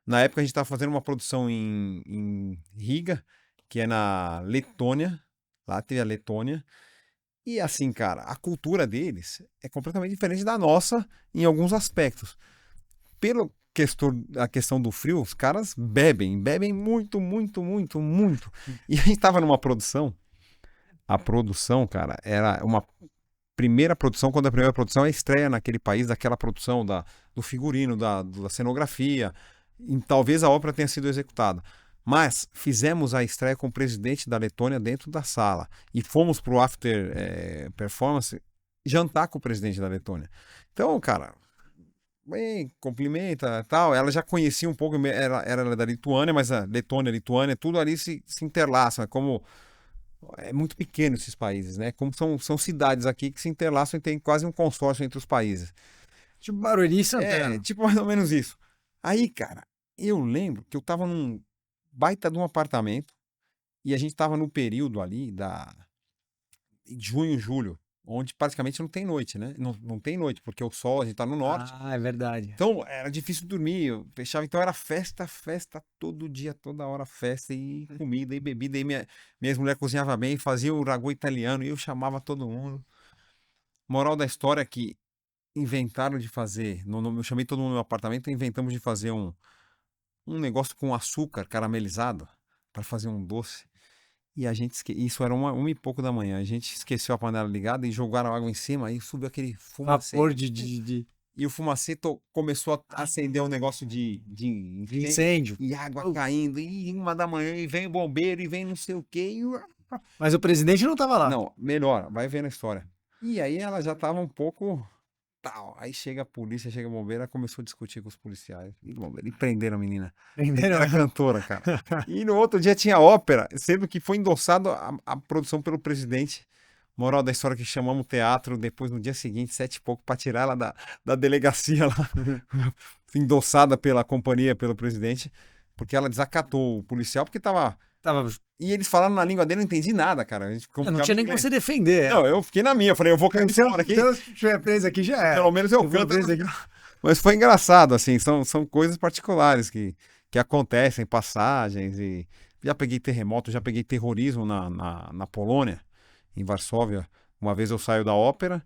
Na época a gente estava fazendo uma produção em Riga, que é na Letônia. Lá teve a Letônia. E assim, cara, a cultura deles é completamente diferente da nossa em alguns aspectos. A questão do frio, os caras bebem muito, muito, muito, muito. E a gente tava numa produção. A produção, cara, era uma primeira produção, quando a primeira produção é estreia naquele país, daquela produção do figurino, da cenografia. E talvez a ópera tenha sido executada. Mas fizemos a estreia com o presidente da Letônia dentro da sala. E fomos pro after performance jantar com o presidente da Letônia. Então, cara, bem, cumprimenta tal. Ela já conhecia um pouco, era da Lituânia, mas a Letônia, Lituânia, tudo ali se interlaça, como é muito pequeno esses países, né? Como são cidades aqui que se interlaçam e tem quase um consórcio entre os países. Tipo Barueri e É, Santana. tipo mais ou menos isso. Aí, cara, eu lembro que eu tava num baita de um apartamento e a gente tava no período ali de junho, julho, onde praticamente não tem noite, né? Não tem noite, porque o sol, a gente tá no norte. Ah, é verdade. Então, era difícil dormir, eu fechava, então era festa, festa, todo dia, toda hora festa, e comida, e bebida, e minha mulher cozinhava bem, fazia o ragu italiano, e eu chamava todo mundo. Moral da história é que inventaram de fazer, eu chamei todo mundo no meu apartamento, e inventamos de fazer um negócio com açúcar caramelizado, para fazer um doce, e a gente, isso era uma e pouco da manhã, a gente esqueceu a panela ligada, e jogaram água em cima, aí subiu aquele fumacê, Vapor de e o fumacê começou a acender um negócio de incêndio incêndio. e água caindo, e 1 da manhã, e vem o bombeiro, e vem não sei o quê. Mas o presidente não tava lá. Não, melhor, vai vendo a história. E aí ela já tava um pouco tal. Aí chega a polícia, chega o bombeiro, ela começou a discutir com os policiais. E prenderam a menina. Entenderam? Era cantora, cara. E no outro dia tinha ópera, sendo que foi endossado a produção pelo presidente. Moral da história que chamamos o teatro depois no dia seguinte, 7 e pouco, para tirar ela da delegacia lá, endossada pela companhia, pelo presidente, porque ela desacatou o policial, porque tava. Tava... E eles falaram na língua dele, eu não entendi nada, cara. A gente Não tinha nem como você defender Não, ela. eu fiquei na minha, eu falei, eu vou cantar Se eu, aqui, se eu estiver preso aqui, já era. pelo menos eu Se for canto. preso aqui... Mas foi engraçado, assim, são coisas particulares que acontecem, passagens, e já peguei terremoto, já peguei terrorismo na Polônia, em Varsóvia. Uma vez eu saio da ópera,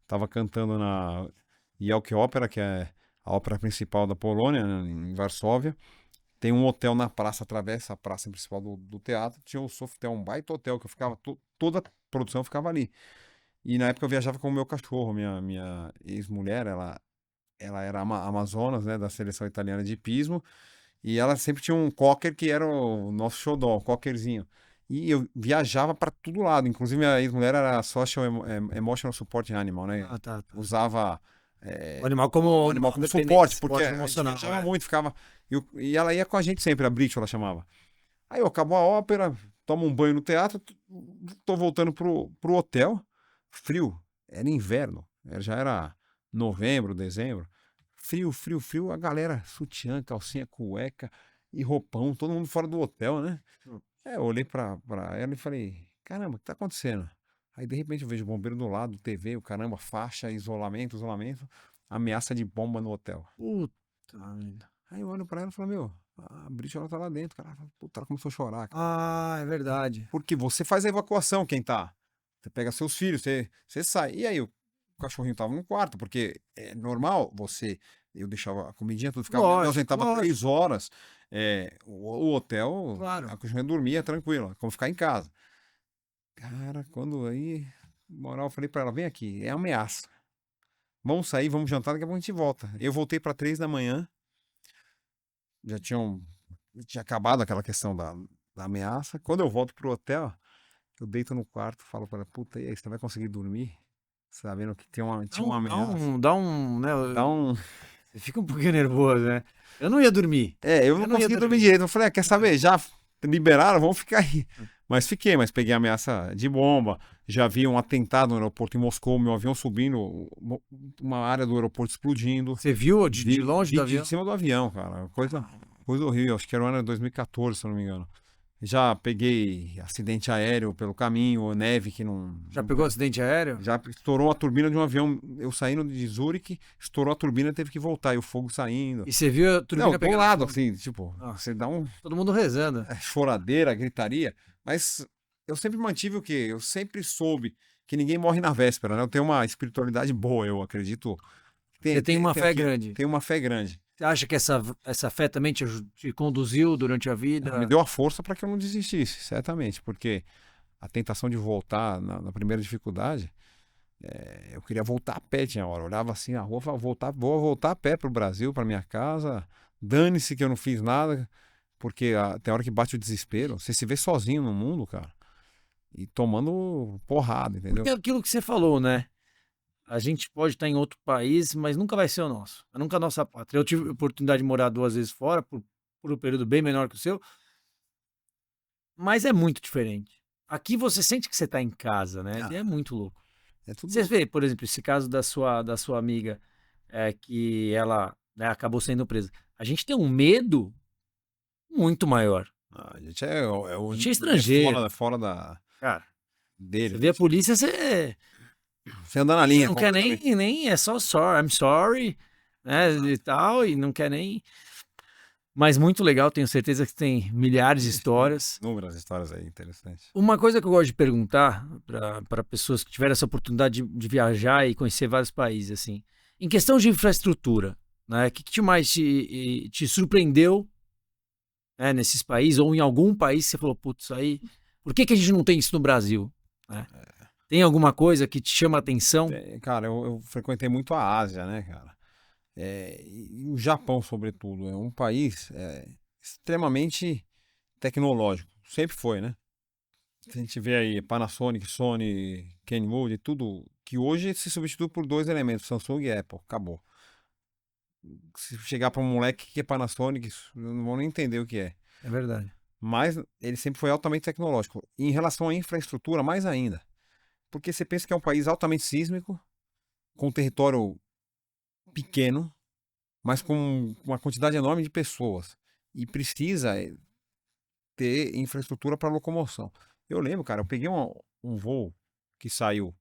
tava cantando na Wielkie Ópera, que é a ópera principal da Polônia, né, em Varsóvia. Tem um hotel na praça, atravessa a praça principal do teatro, tinha o Sofitel, um baita hotel, que eu ficava, toda a produção ficava ali. E na época eu viajava com o meu cachorro, minha ex-mulher, ela era Amazonas, né, da seleção italiana de hipismo, e ela sempre tinha um cocker que era o nosso xodó, um cockerzinho. E eu viajava para todo lado, inclusive minha ex-mulher era Social Emotional Support Animal, né? Ah, tá. Usava O animal o animal como suporte, porque a gente emocional. viajava muito, ficava. E ela ia com a gente sempre, a Brit, ela chamava. Aí eu acabou a ópera, tomo um banho no teatro, tô voltando pro hotel, frio, era inverno, já era novembro, dezembro, frio, frio, frio, a galera, sutiã, calcinha, cueca e roupão, todo mundo fora do hotel, né? Eu olhei pra ela e falei, caramba, o que tá acontecendo? Aí de repente eu vejo o bombeiro do lado, TV, o caramba, faixa, isolamento, ameaça de bomba no hotel. Puta vida. Aí eu olho pra ela e falo, meu, a Brit, ela tá lá dentro, cara. Puta, ela começou a chorar, cara. Ah, é verdade. Porque você faz a evacuação, quem tá. Você pega seus filhos, você sai. E aí o cachorrinho tava no quarto, porque é normal eu deixava a comidinha, tudo ficava, eu Lógico, ausentava lógico. 3 horas. O hotel, Claro. a cachorrinha dormia tranquila, como ficar em casa. Cara, quando aí, moral, eu falei pra ela, vem aqui, é ameaça. Vamos sair, vamos jantar, daqui a pouco a gente volta. Eu voltei pra 3 da manhã, já tinha acabado aquela questão da ameaça. Quando eu volto pro hotel, eu deito no quarto, falo para ela, puta, e aí, você vai conseguir dormir? Sabendo que tinha uma ameaça. Né, Dá um. você fica um pouquinho nervoso, né? Eu não ia dormir. Eu Eu não não ia consegui dormir dormir. direito. Eu falei, quer saber? Já liberaram, vamos ficar aí. Mas fiquei, mas peguei ameaça de bomba. Já vi um atentado no aeroporto em Moscou, meu avião subindo, uma área do aeroporto explodindo. Você viu de Vi, longe do vi de avião? cima do avião, cara. Coisa horrível. Acho que era o ano de 2014, se eu não me engano. Já peguei acidente aéreo pelo caminho, neve que Já pegou acidente aéreo? já estourou a turbina de um avião. Eu saindo de Zurique, estourou a turbina, teve que voltar. E o fogo saindo. E você viu a Não, turbina do pegando lado, fogo? assim, tipo, Nossa, você dá um todo mundo rezando. choradeira, gritaria. Mas eu sempre mantive o quê? Eu sempre soube que ninguém morre na véspera, né? Eu tenho uma espiritualidade boa, eu acredito. Você tem uma fé Aqui, grande. tem uma fé grande. Você acha que essa fé também te conduziu durante a Me vida? deu a força para que eu não desistisse, certamente, porque a tentação de voltar na primeira dificuldade, eu queria voltar a pé, tinha hora. Eu olhava assim na rua, falava, vou voltar a pé para o Brasil, para minha casa. Dane-se que eu não fiz nada, porque tem hora que bate o desespero. Você se vê sozinho no mundo, cara, e tomando porrada, Porque entendeu? é aquilo que você falou, né? A gente pode estar em outro país, mas nunca vai ser o nosso. É nunca a nossa pátria. Eu tive a oportunidade de morar 2 vezes fora, por um período bem menor que o seu, mas é muito diferente. Aqui você sente que você está em casa, né? E é Ah, muito louco. é Você tudo. vê, por exemplo, esse caso da sua amiga, que ela, né, acabou sendo presa. A gente tem um medo muito maior. A gente A gente é estrangeiro, fora da cara. Você deles. vê a polícia, Você anda na você linha não quer completamente. nem é só sorry, I'm sorry, né, e tal, e não quer nem. Mas muito legal, tenho certeza que tem milhares de Tem histórias. inúmeras histórias aí interessantes. Uma coisa que eu gosto de perguntar para pessoas que tiveram essa oportunidade de viajar e conhecer vários países, assim, em questão de infraestrutura, né, o que te mais te surpreendeu, né, nesses países, ou em algum país que você falou, putz, aí, por que a gente não tem isso no Brasil? Né? Tem alguma coisa que te chama a atenção? Cara, eu frequentei muito a Ásia, né, cara? E o Japão, sobretudo, é um país extremamente tecnológico. Sempre foi, né? A gente vê aí Panasonic, Sony, Kenwood, tudo que hoje se substitui por dois elementos, Samsung e Apple. Acabou. Se chegar para um moleque que é Panasonic, não vão nem entender o que é. É verdade. Mas ele sempre foi altamente tecnológico. E em relação à infraestrutura, mais ainda. Porque você pensa que é um país altamente sísmico, com um território pequeno, mas com uma quantidade enorme de pessoas. E precisa ter infraestrutura para locomoção. Eu lembro, cara, eu peguei um voo que saiu,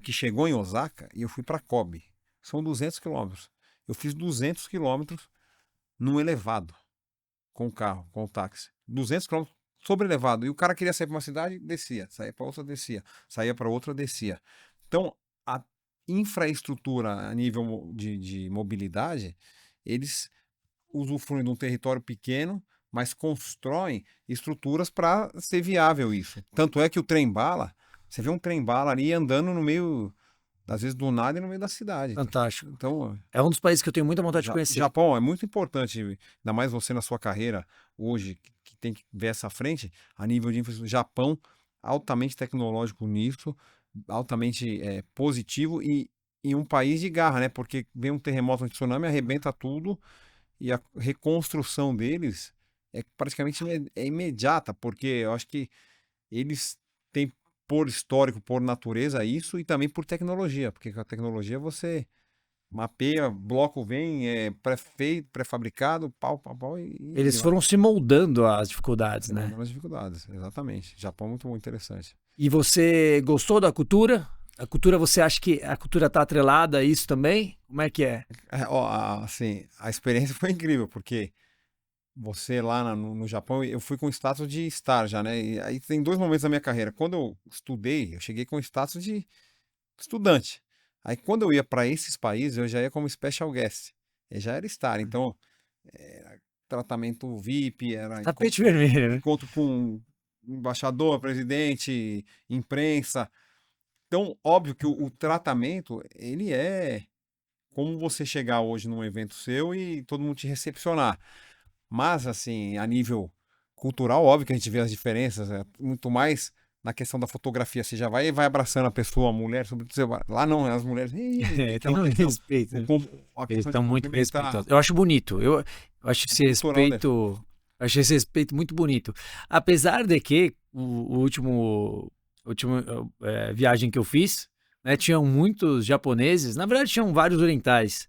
que chegou em Osaka e eu fui para Kobe. São 200 quilômetros. Eu fiz 200 quilômetros num elevado, com o carro, com o táxi. 200 quilômetros sobre elevado. E o cara queria sair para uma cidade, descia. Saía para outra, descia. Saía para outra, descia. Então, a infraestrutura a nível de mobilidade, eles usufruem de um território pequeno, mas constroem estruturas para ser viável isso. Tanto é que o trem-bala, você vê um trem-bala ali andando no meio, às vezes do nada e no meio da cidade. Fantástico. Então, É um dos países que eu tenho muita vontade de conhecer. Japão é muito importante, ainda mais você na sua carreira hoje, que tem que ver essa frente, a nível de infraestrutura. Japão, altamente tecnológico nisso, altamente positivo e um país de garra, né? Porque vem um terremoto, um tsunami, arrebenta tudo e a reconstrução deles é praticamente imediata, porque eu acho que eles têm por histórico, por natureza isso e também por tecnologia, porque com a tecnologia você mapeia, bloco vem, pré-feito, pré-fabricado, pau, pau, pau e Eles vai. foram se moldando às dificuldades, Você né? manda as dificuldades, exatamente. Japão é muito, muito interessante. E você gostou da cultura? A cultura, você acha que a cultura está atrelada a isso também? Como é que é? Ó, assim, a experiência foi incrível, porque você lá no Japão, eu fui com status de star já, né? E aí tem dois momentos da minha carreira. Quando eu estudei, eu cheguei com status de estudante. Aí quando eu ia para esses países, eu já ia como special guest. Eu já era star. Então, era tratamento VIP, era Tapete vermelho, né? encontro com embaixador, presidente, imprensa. Então, óbvio que o tratamento, ele é como você chegar hoje num evento seu e todo mundo te recepcionar. Mas, assim, a nível cultural, óbvio que a gente vê as diferenças, muito mais na questão da fotografia. Você já vai abraçando a pessoa, a mulher, sobretudo lá não, as mulheres, Tem um respeito. a Eles questão estão de muito cumprimentar, respeitosos. Eu acho bonito. Eu acho esse cultural, né? respeito. Eu acho esse respeito muito bonito. Apesar de que o último viagem que eu fiz, né, tinham muitos japoneses. Na verdade, tinham vários orientais.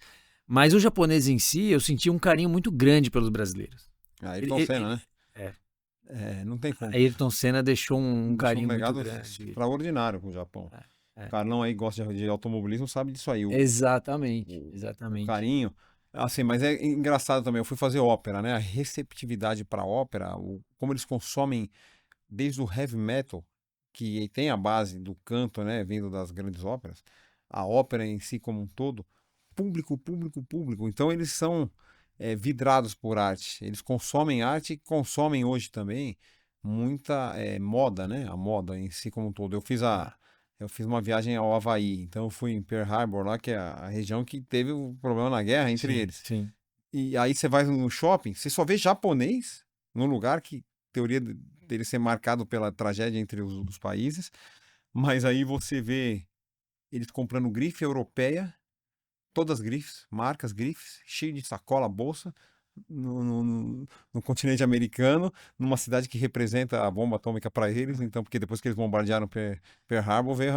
Mas o japonês em si, eu senti um carinho muito grande pelos brasileiros. Ayrton Senna, né? Não tem como. Ayrton Senna deixou um Deixou carinho um muito legado grande. extraordinário com o Japão. O Carlão aí gosta de automobilismo, sabe disso aí. Exatamente, O exatamente. carinho. Assim, mas é engraçado também. Eu fui fazer ópera, né? A receptividade para ópera, como eles consomem desde o heavy metal, que tem a base do canto, né? Vindo das grandes óperas, a ópera em si como um todo, público, público, público. Então eles são vidrados por arte. Eles consomem arte e consomem hoje também muita moda, né? A moda em si como um todo. Eu fiz uma viagem ao Havaí, então eu fui em Pearl Harbor lá, que é a região que teve o problema na guerra entre eles. Sim. E aí você vai no shopping, você só vê japonês num lugar que teoria dele ser marcado pela tragédia entre os países, mas aí você vê eles comprando grife europeia, todas as grifes, marcas, grifes, cheio de sacola, bolsa, no continente americano, numa cidade que representa a bomba atômica para eles, então, porque depois que eles bombardearam Pearl Harbor, veio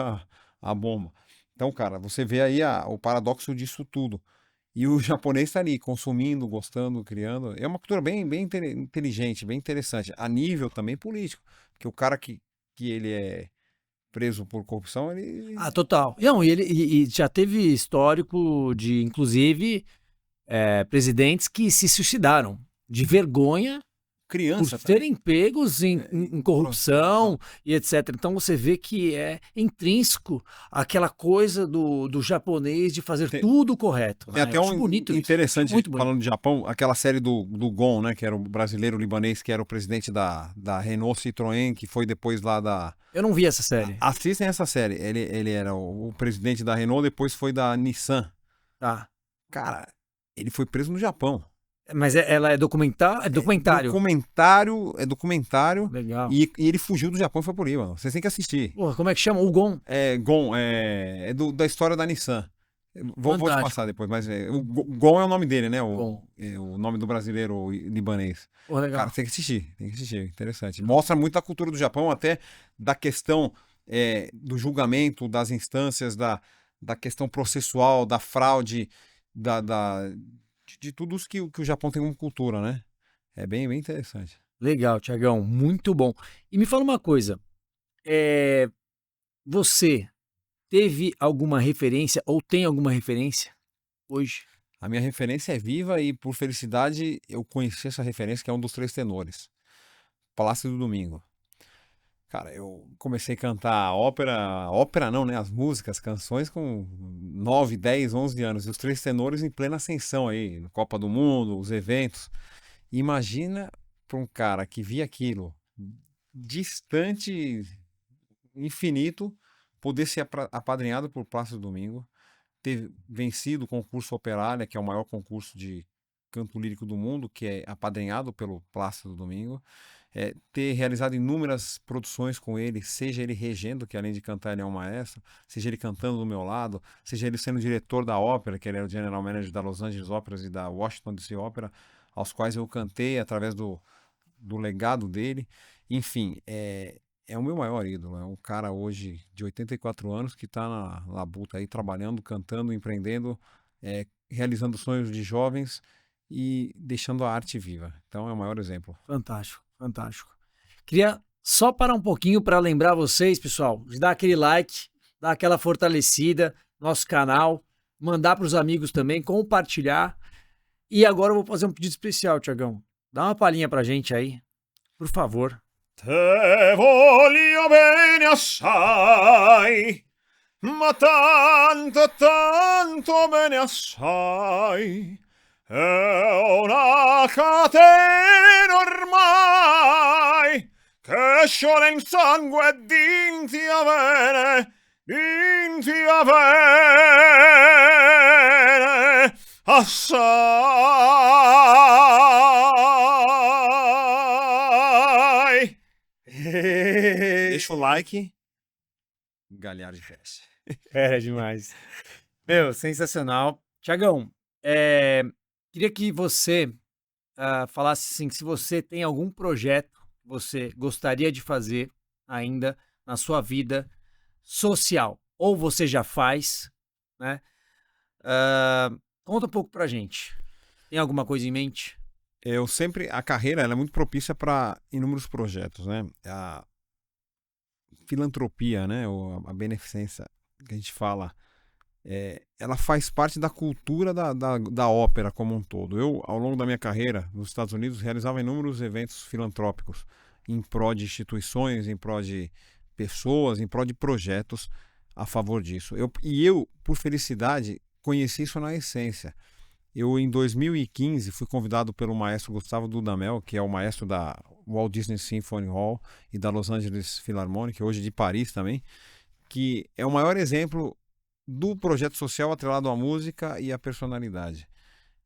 a bomba. Então, cara, você vê aí o paradoxo disso tudo. E o japonês está ali, consumindo, gostando, criando. É uma cultura bem inteligente, bem interessante. A nível também político. Porque o cara que ele é preso por corrupção, ele... Total. Não, e já teve histórico de, inclusive, presidentes que se suicidaram de vergonha por Criança serem pegos em corrupção e etc. Então você vê que é intrínseco aquela coisa do japonês de fazer tudo correto. Tem Né? até Eu acho bonito interessante, isso. Muito bonito. falando de Japão, aquela série do Gon, né? Que era o brasileiro libanês, que era o presidente da Renault Citroën, que foi depois lá da... Eu não vi essa série. Assistem essa série. Ele era o presidente da Renault, depois foi da Nissan. Tá. Cara, ele foi preso no Japão. Mas ela é documentário? É documentário. Legal. E ele fugiu do Japão e foi pro Líbano. Vocês têm que assistir. Porra, como é que chama? O Gon. Gon, da história da Nissan. Vou te passar depois, mas o Gon é o nome dele, né? O nome do brasileiro libanês. Legal. Cara, tem que assistir, interessante. Mostra muito a cultura do Japão, até da questão do julgamento, das instâncias, da questão processual, da fraude, de tudo isso que o Japão tem como cultura, né? É bem interessante. Legal, Tiagão, muito bom. E me fala uma coisa, você teve alguma referência ou tem alguma referência hoje? A minha referência é viva e, por felicidade, eu conheci essa referência, que é um dos três tenores. Palácio do Domingo. Cara, eu comecei a cantar ópera não, né? As músicas, canções com 9, 10, 11 anos. E os três tenores em plena ascensão aí, Copa do Mundo, os eventos. Imagina para um cara que via aquilo distante, infinito, poder ser apadrinhado por Plácido Domingo, ter vencido o concurso Operária, que é o maior concurso de canto lírico do mundo, que é apadrinhado pelo Plácido Domingo, ter realizado inúmeras produções com ele, seja ele regendo, que além de cantar ele é um maestro, seja ele cantando do meu lado, seja ele sendo diretor da ópera, que ele era o general manager da Los Angeles Operas e da Washington DC Opera, aos quais eu cantei através do legado dele. Enfim, é o meu maior ídolo. É um cara hoje de 84 anos que está na labuta aí, trabalhando, cantando, empreendendo, realizando sonhos de jovens e deixando a arte viva. Então é o maior exemplo. Fantástico, fantástico. Queria só parar um pouquinho para lembrar vocês, pessoal, de dar aquele like, dar aquela fortalecida no nosso canal, mandar para os amigos também, compartilhar. E agora eu vou fazer um pedido especial, Tiagão. Dá uma palhinha pra gente aí, por favor. Te voglio bene assai, ma tanto, tanto bene assai. È una catena ormai che scioglie in sangue e dinti a vene, assai. Deixa o like. Galhardcast. Era demais. Meu, sensacional. Tiagão, queria que você falasse assim, se você tem algum projeto que você gostaria de fazer ainda na sua vida social, ou você já faz, né? Conta um pouco pra gente. Tem alguma coisa em mente? A carreira ela é muito propícia para inúmeros projetos, né? A filantropia, né? Ou a beneficência que a gente fala, ela faz parte da cultura da ópera como um todo. Eu, ao longo da minha carreira nos Estados Unidos, realizava inúmeros eventos filantrópicos em prol de instituições, em prol de pessoas, em prol de projetos a favor disso. Eu, por felicidade, conheci isso na essência. Eu, em 2015, fui convidado pelo maestro Gustavo Dudamel, que é o maestro da Walt Disney Symphony Hall e da Los Angeles Philharmonic, hoje de Paris também, que é o maior exemplo do projeto social atrelado à música e à personalidade.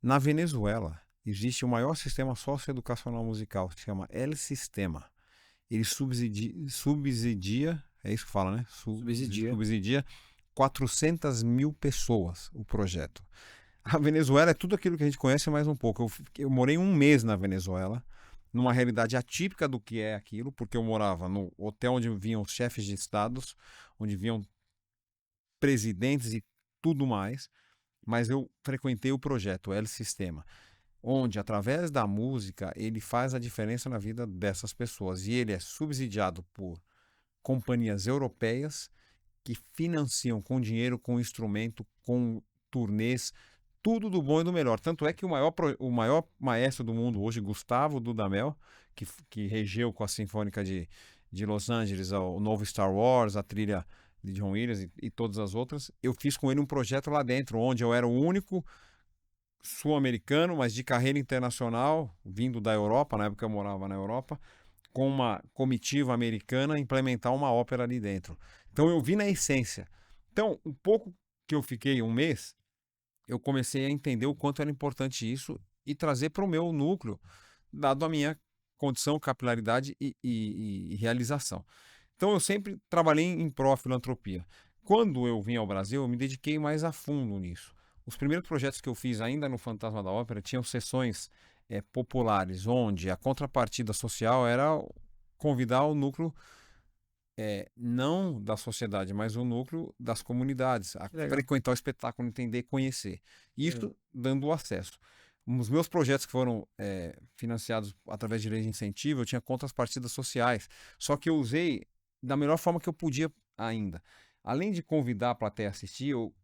Na Venezuela, existe o maior sistema socioeducacional musical, que se chama El Sistema. Ele subsidia, é isso que fala, né? Subsidia 400 mil pessoas o projeto. A Venezuela é tudo aquilo que a gente conhece mais um pouco. Eu morei um mês na Venezuela, numa realidade atípica do que é aquilo, porque eu morava no hotel onde vinham os chefes de estados, onde vinham presidentes e tudo mais, mas eu frequentei o projeto El Sistema, onde, através da música, ele faz a diferença na vida dessas pessoas. E ele é subsidiado por companhias europeias que financiam com dinheiro, com instrumento, com turnês, tudo do bom e do melhor. Tanto é que o maior maestro do mundo hoje, Gustavo Dudamel, que regeu com a Sinfônica de Los Angeles, o novo Star Wars, a trilha de John Williams e todas as outras, eu fiz com ele um projeto lá dentro, onde eu era o único sul-americano, mas de carreira internacional, vindo da Europa, na época eu morava na Europa, com uma comitiva americana, implementar uma ópera ali dentro. Então eu vi na essência. Então, um pouco que eu fiquei um mês, eu comecei a entender o quanto era importante isso e trazer para o meu núcleo, dado a minha condição, capilaridade e realização. Então eu sempre trabalhei em pró-filantropia. Quando eu vim ao Brasil, eu me dediquei mais a fundo nisso. Os primeiros projetos que eu fiz ainda no Fantasma da Ópera tinham sessões populares, onde a contrapartida social era convidar o núcleo não da sociedade, mas o núcleo das comunidades, a frequentar o espetáculo, entender, conhecer. Isso dando o acesso. Os meus projetos que foram financiados através de lei de incentivo, eu tinha contrapartidas sociais. Só que eu usei da melhor forma que eu podia ainda. Além de convidar a plateia a assistir, eu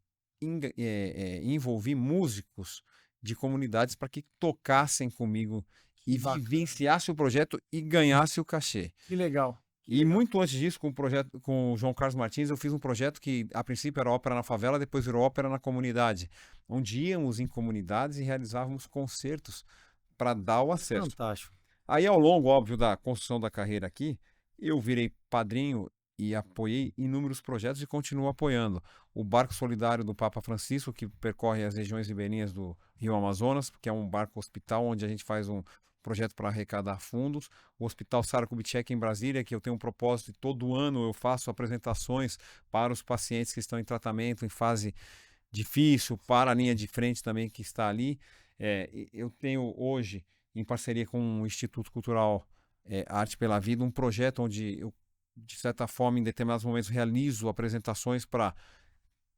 envolvi músicos de comunidades para que tocassem comigo e vivenciassem o projeto e ganhassem o cachê. Que legal. E muito antes disso, com o João Carlos Martins, eu fiz um projeto que a princípio era ópera na favela, depois virou ópera na comunidade, onde íamos em comunidades e realizávamos concertos para dar o acesso. Fantástico. Aí, ao longo, óbvio, da construção da carreira aqui, eu virei padrinho e apoiei inúmeros projetos e continuo apoiando. O Barco Solidário do Papa Francisco, que percorre as regiões ribeirinhas do Rio Amazonas, que é um barco hospital onde a gente faz um projeto para arrecadar fundos. O Hospital Sara Kubitschek em Brasília, que eu tenho um propósito e todo ano eu faço apresentações para os pacientes que estão em tratamento, em fase difícil, para a linha de frente também que está ali. Eu tenho hoje, em parceria com o Instituto Cultural Arte pela Vida, um projeto onde eu, de certa forma, em determinados momentos, realizo apresentações para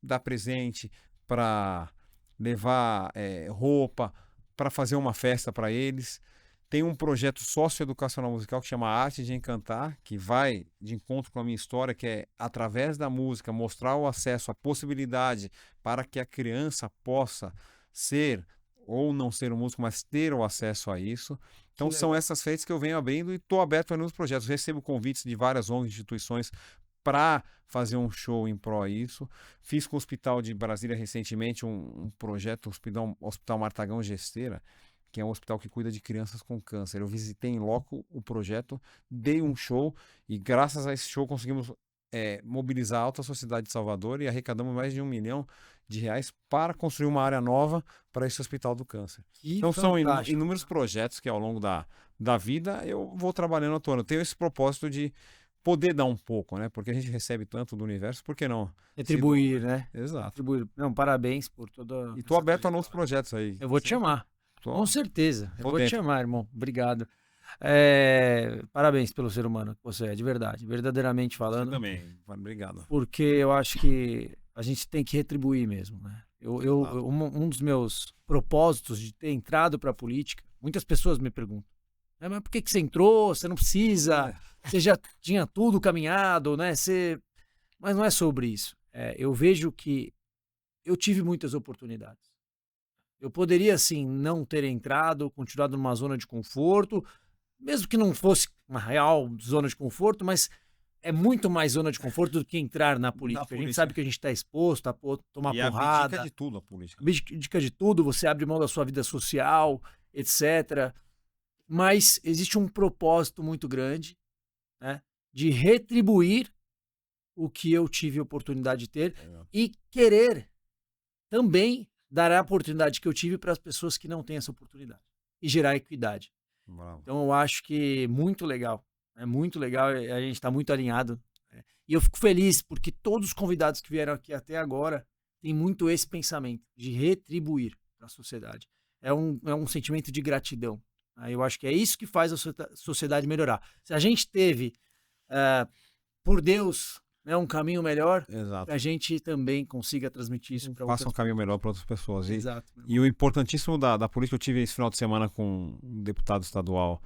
dar presente, para levar roupa, para fazer uma festa para eles. Tem um projeto socioeducacional musical que chama Arte de Encantar, que vai de encontro com a minha história, que é, através da música, mostrar o acesso, a possibilidade para que a criança possa ser ou não ser um músico, mas ter o acesso a isso. Então são essas frentes que eu venho abrindo e estou aberto a novos projetos. Recebo convites de várias ONGs, instituições, para fazer um show em pró isso. Fiz com o Hospital de Brasília recentemente um projeto, Hospital Martagão Gesteira, que é um hospital que cuida de crianças com câncer. Eu visitei em loco o projeto, dei um show e graças a esse show conseguimos mobilizar a alta sociedade de Salvador e arrecadamos mais de R$1 milhão para construir uma área nova para esse hospital do câncer. Então são inúmeros projetos que ao longo da vida eu vou trabalhando à toa. Eu tenho esse propósito de poder dar um pouco, né? Porque a gente recebe tanto do universo, por que não? Retribuir, né? Exato. Retribuir. Não, parabéns por toda E tô essa aberto a novos trajetória. projetos aí. Eu vou te Sempre chamar. tô, Com certeza. Eu tô vou te dentro. chamar, irmão. Obrigado. Parabéns pelo ser humano que você é, de verdade. Verdadeiramente Você falando. também. Obrigado. Porque eu acho que a gente tem que retribuir mesmo, né? Um dos meus propósitos de ter entrado para a política, muitas pessoas me perguntam, mas por que que você entrou? Você não precisa, você já tinha tudo caminhado, né? Mas não é sobre isso. Eu vejo que eu tive muitas oportunidades. Eu poderia, sim, não ter entrado, continuado numa zona de conforto, mesmo que não fosse uma real zona de conforto, mas é muito mais zona de conforto do que entrar na política. A gente sabe que a gente está exposto a tomar E abdica porrada, de tudo a política. abdica de tudo, você abre mão da sua vida social, etc. Mas existe um propósito muito grande, né, de retribuir o que eu tive a oportunidade de ter e querer também dar a oportunidade que eu tive para as pessoas que não têm essa oportunidade e gerar equidade. Bravo. Então eu acho que muito legal, é muito legal, a gente está muito alinhado. E eu fico feliz porque todos os convidados que vieram aqui até agora têm muito esse pensamento de retribuir para a sociedade. É um sentimento de gratidão. Eu acho que é isso que faz a sociedade melhorar. Se a gente teve, por Deus, né, um caminho melhor, Exato. que a gente também consiga transmitir isso para outras Faça um caminho melhor para outras pessoas. Exato. E o importantíssimo da política, eu tive esse final de semana com um deputado estadual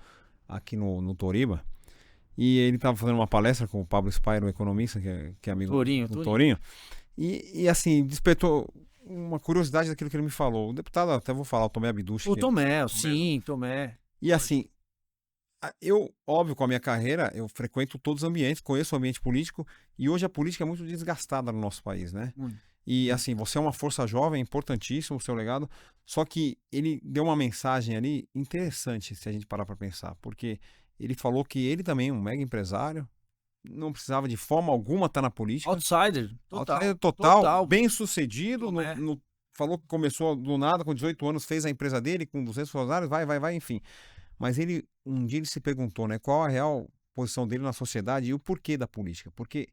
aqui no Toriba, e ele estava fazendo uma palestra com o Pablo Spire, um economista, que é amigo do Torinho. E assim, despertou uma curiosidade daquilo que ele me falou. O deputado, até vou falar, o Tomé Abduch. O Tomé, sim, Tomé. E assim, eu, óbvio, com a minha carreira, eu frequento todos os ambientes, conheço o ambiente político, e hoje a política é muito desgastada no nosso país, né? E assim, você é uma força jovem, importantíssimo o seu legado, só que ele deu uma mensagem ali interessante, se a gente parar para pensar, porque ele falou que ele também, um mega empresário, não precisava de forma alguma estar na política. Outsider, total. Bem sucedido, falou que começou do nada, com 18 anos, fez a empresa dele, com 200 funcionários, vai, enfim. Mas um dia ele se perguntou, né, qual a real posição dele na sociedade e o porquê da política. Porque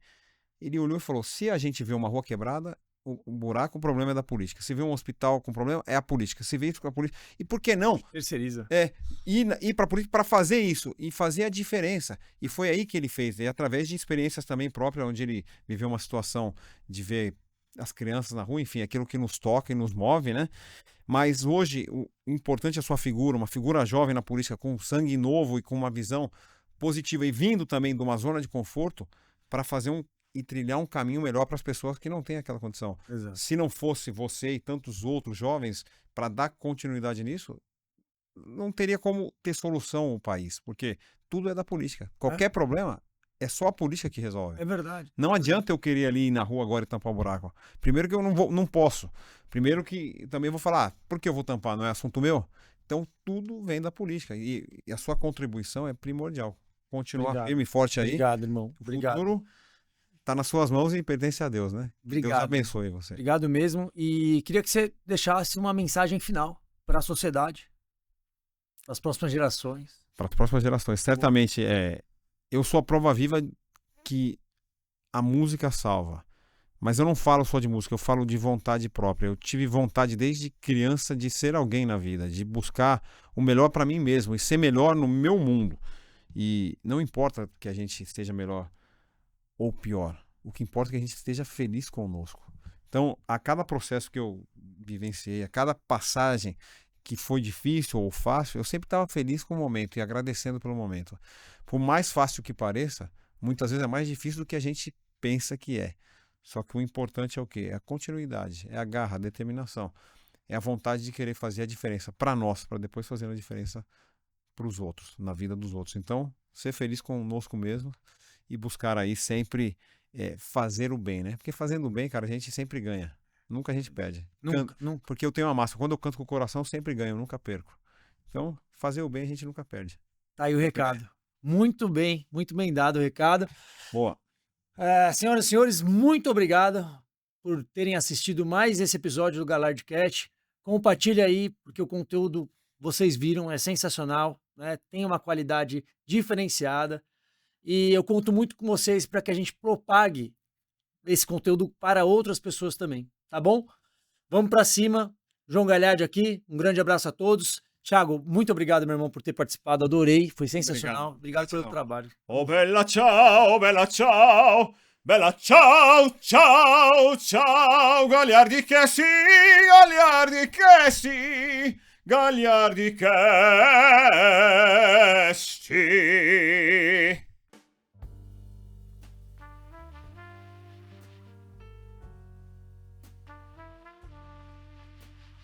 ele olhou e falou, se a gente vê uma rua quebrada, o buraco, o problema é da política. Se vê um hospital com problema, é a política. Se vê isso com a política... E por que não? Terceiriza. Ir para a política para fazer isso e fazer a diferença. E foi aí que ele fez. E através de experiências também próprias, onde ele viveu uma situação de ver as crianças na rua, enfim, aquilo que nos toca e nos move, né? Mas hoje, o importante é a sua figura, uma figura jovem na política, com sangue novo e com uma visão positiva e vindo também de uma zona de conforto para fazer e trilhar um caminho melhor para as pessoas que não têm aquela condição. Exato. Se não fosse você e tantos outros jovens para dar continuidade nisso, não teria como ter solução o país, porque tudo é da política. Qualquer problema é só a política que resolve. É verdade. Não adianta eu querer ali ir na rua agora e tampar o buraco. Primeiro que eu não posso. Primeiro que também vou falar, por que eu vou tampar? Não é assunto meu? Então tudo vem da política e a sua contribuição é primordial. Continuar firme e forte aí. Obrigado, irmão. Obrigado. O futuro está nas suas mãos e pertence a Deus, né? Obrigado. Deus abençoe você. Obrigado mesmo. E queria que você deixasse uma mensagem final para a sociedade, para as próximas gerações. Para as próximas gerações. Certamente, eu sou a prova viva que a música salva. Mas eu não falo só de música, eu falo de vontade própria. Eu tive vontade desde criança de ser alguém na vida, de buscar o melhor para mim mesmo e ser melhor no meu mundo. E não importa que a gente esteja melhor ou pior, o que importa é que a gente esteja feliz conosco. Então, a cada processo que eu vivenciei, a cada passagem que foi difícil ou fácil, eu sempre estava feliz com o momento e agradecendo pelo momento. Por mais fácil que pareça, muitas vezes é mais difícil do que a gente pensa que é. Só que o importante é o quê? É a continuidade, é a garra, a determinação. É a vontade de querer fazer a diferença para nós, para depois fazer a diferença para os outros, na vida dos outros. Então, ser feliz conosco mesmo e buscar aí sempre fazer o bem, né? Porque fazendo o bem, cara, a gente sempre ganha. Nunca a gente perde. Nunca. Porque eu tenho uma máxima. Quando eu canto com o coração, eu sempre ganho, eu nunca perco. Então, fazer o bem a gente nunca perde. Tá aí o recado. Muito bem dado o recado. Boa. Senhoras e senhores, muito obrigado por terem assistido mais esse episódio do Galardcast. Compartilha aí, porque o conteúdo, vocês viram, é sensacional, né? Tem uma qualidade diferenciada. E eu conto muito com vocês para que a gente propague esse conteúdo para outras pessoas também, tá bom? Vamos para cima. João Galhardi aqui, um grande abraço a todos. Thiago, muito obrigado, meu irmão, por ter participado. Adorei, foi sensacional. Obrigado pelo trabalho. Oh bella ciao, bella ciao, bella ciao, ciao, ciao, Gagliardi che sì, Gagliardi che sì, Gagliardi che sì.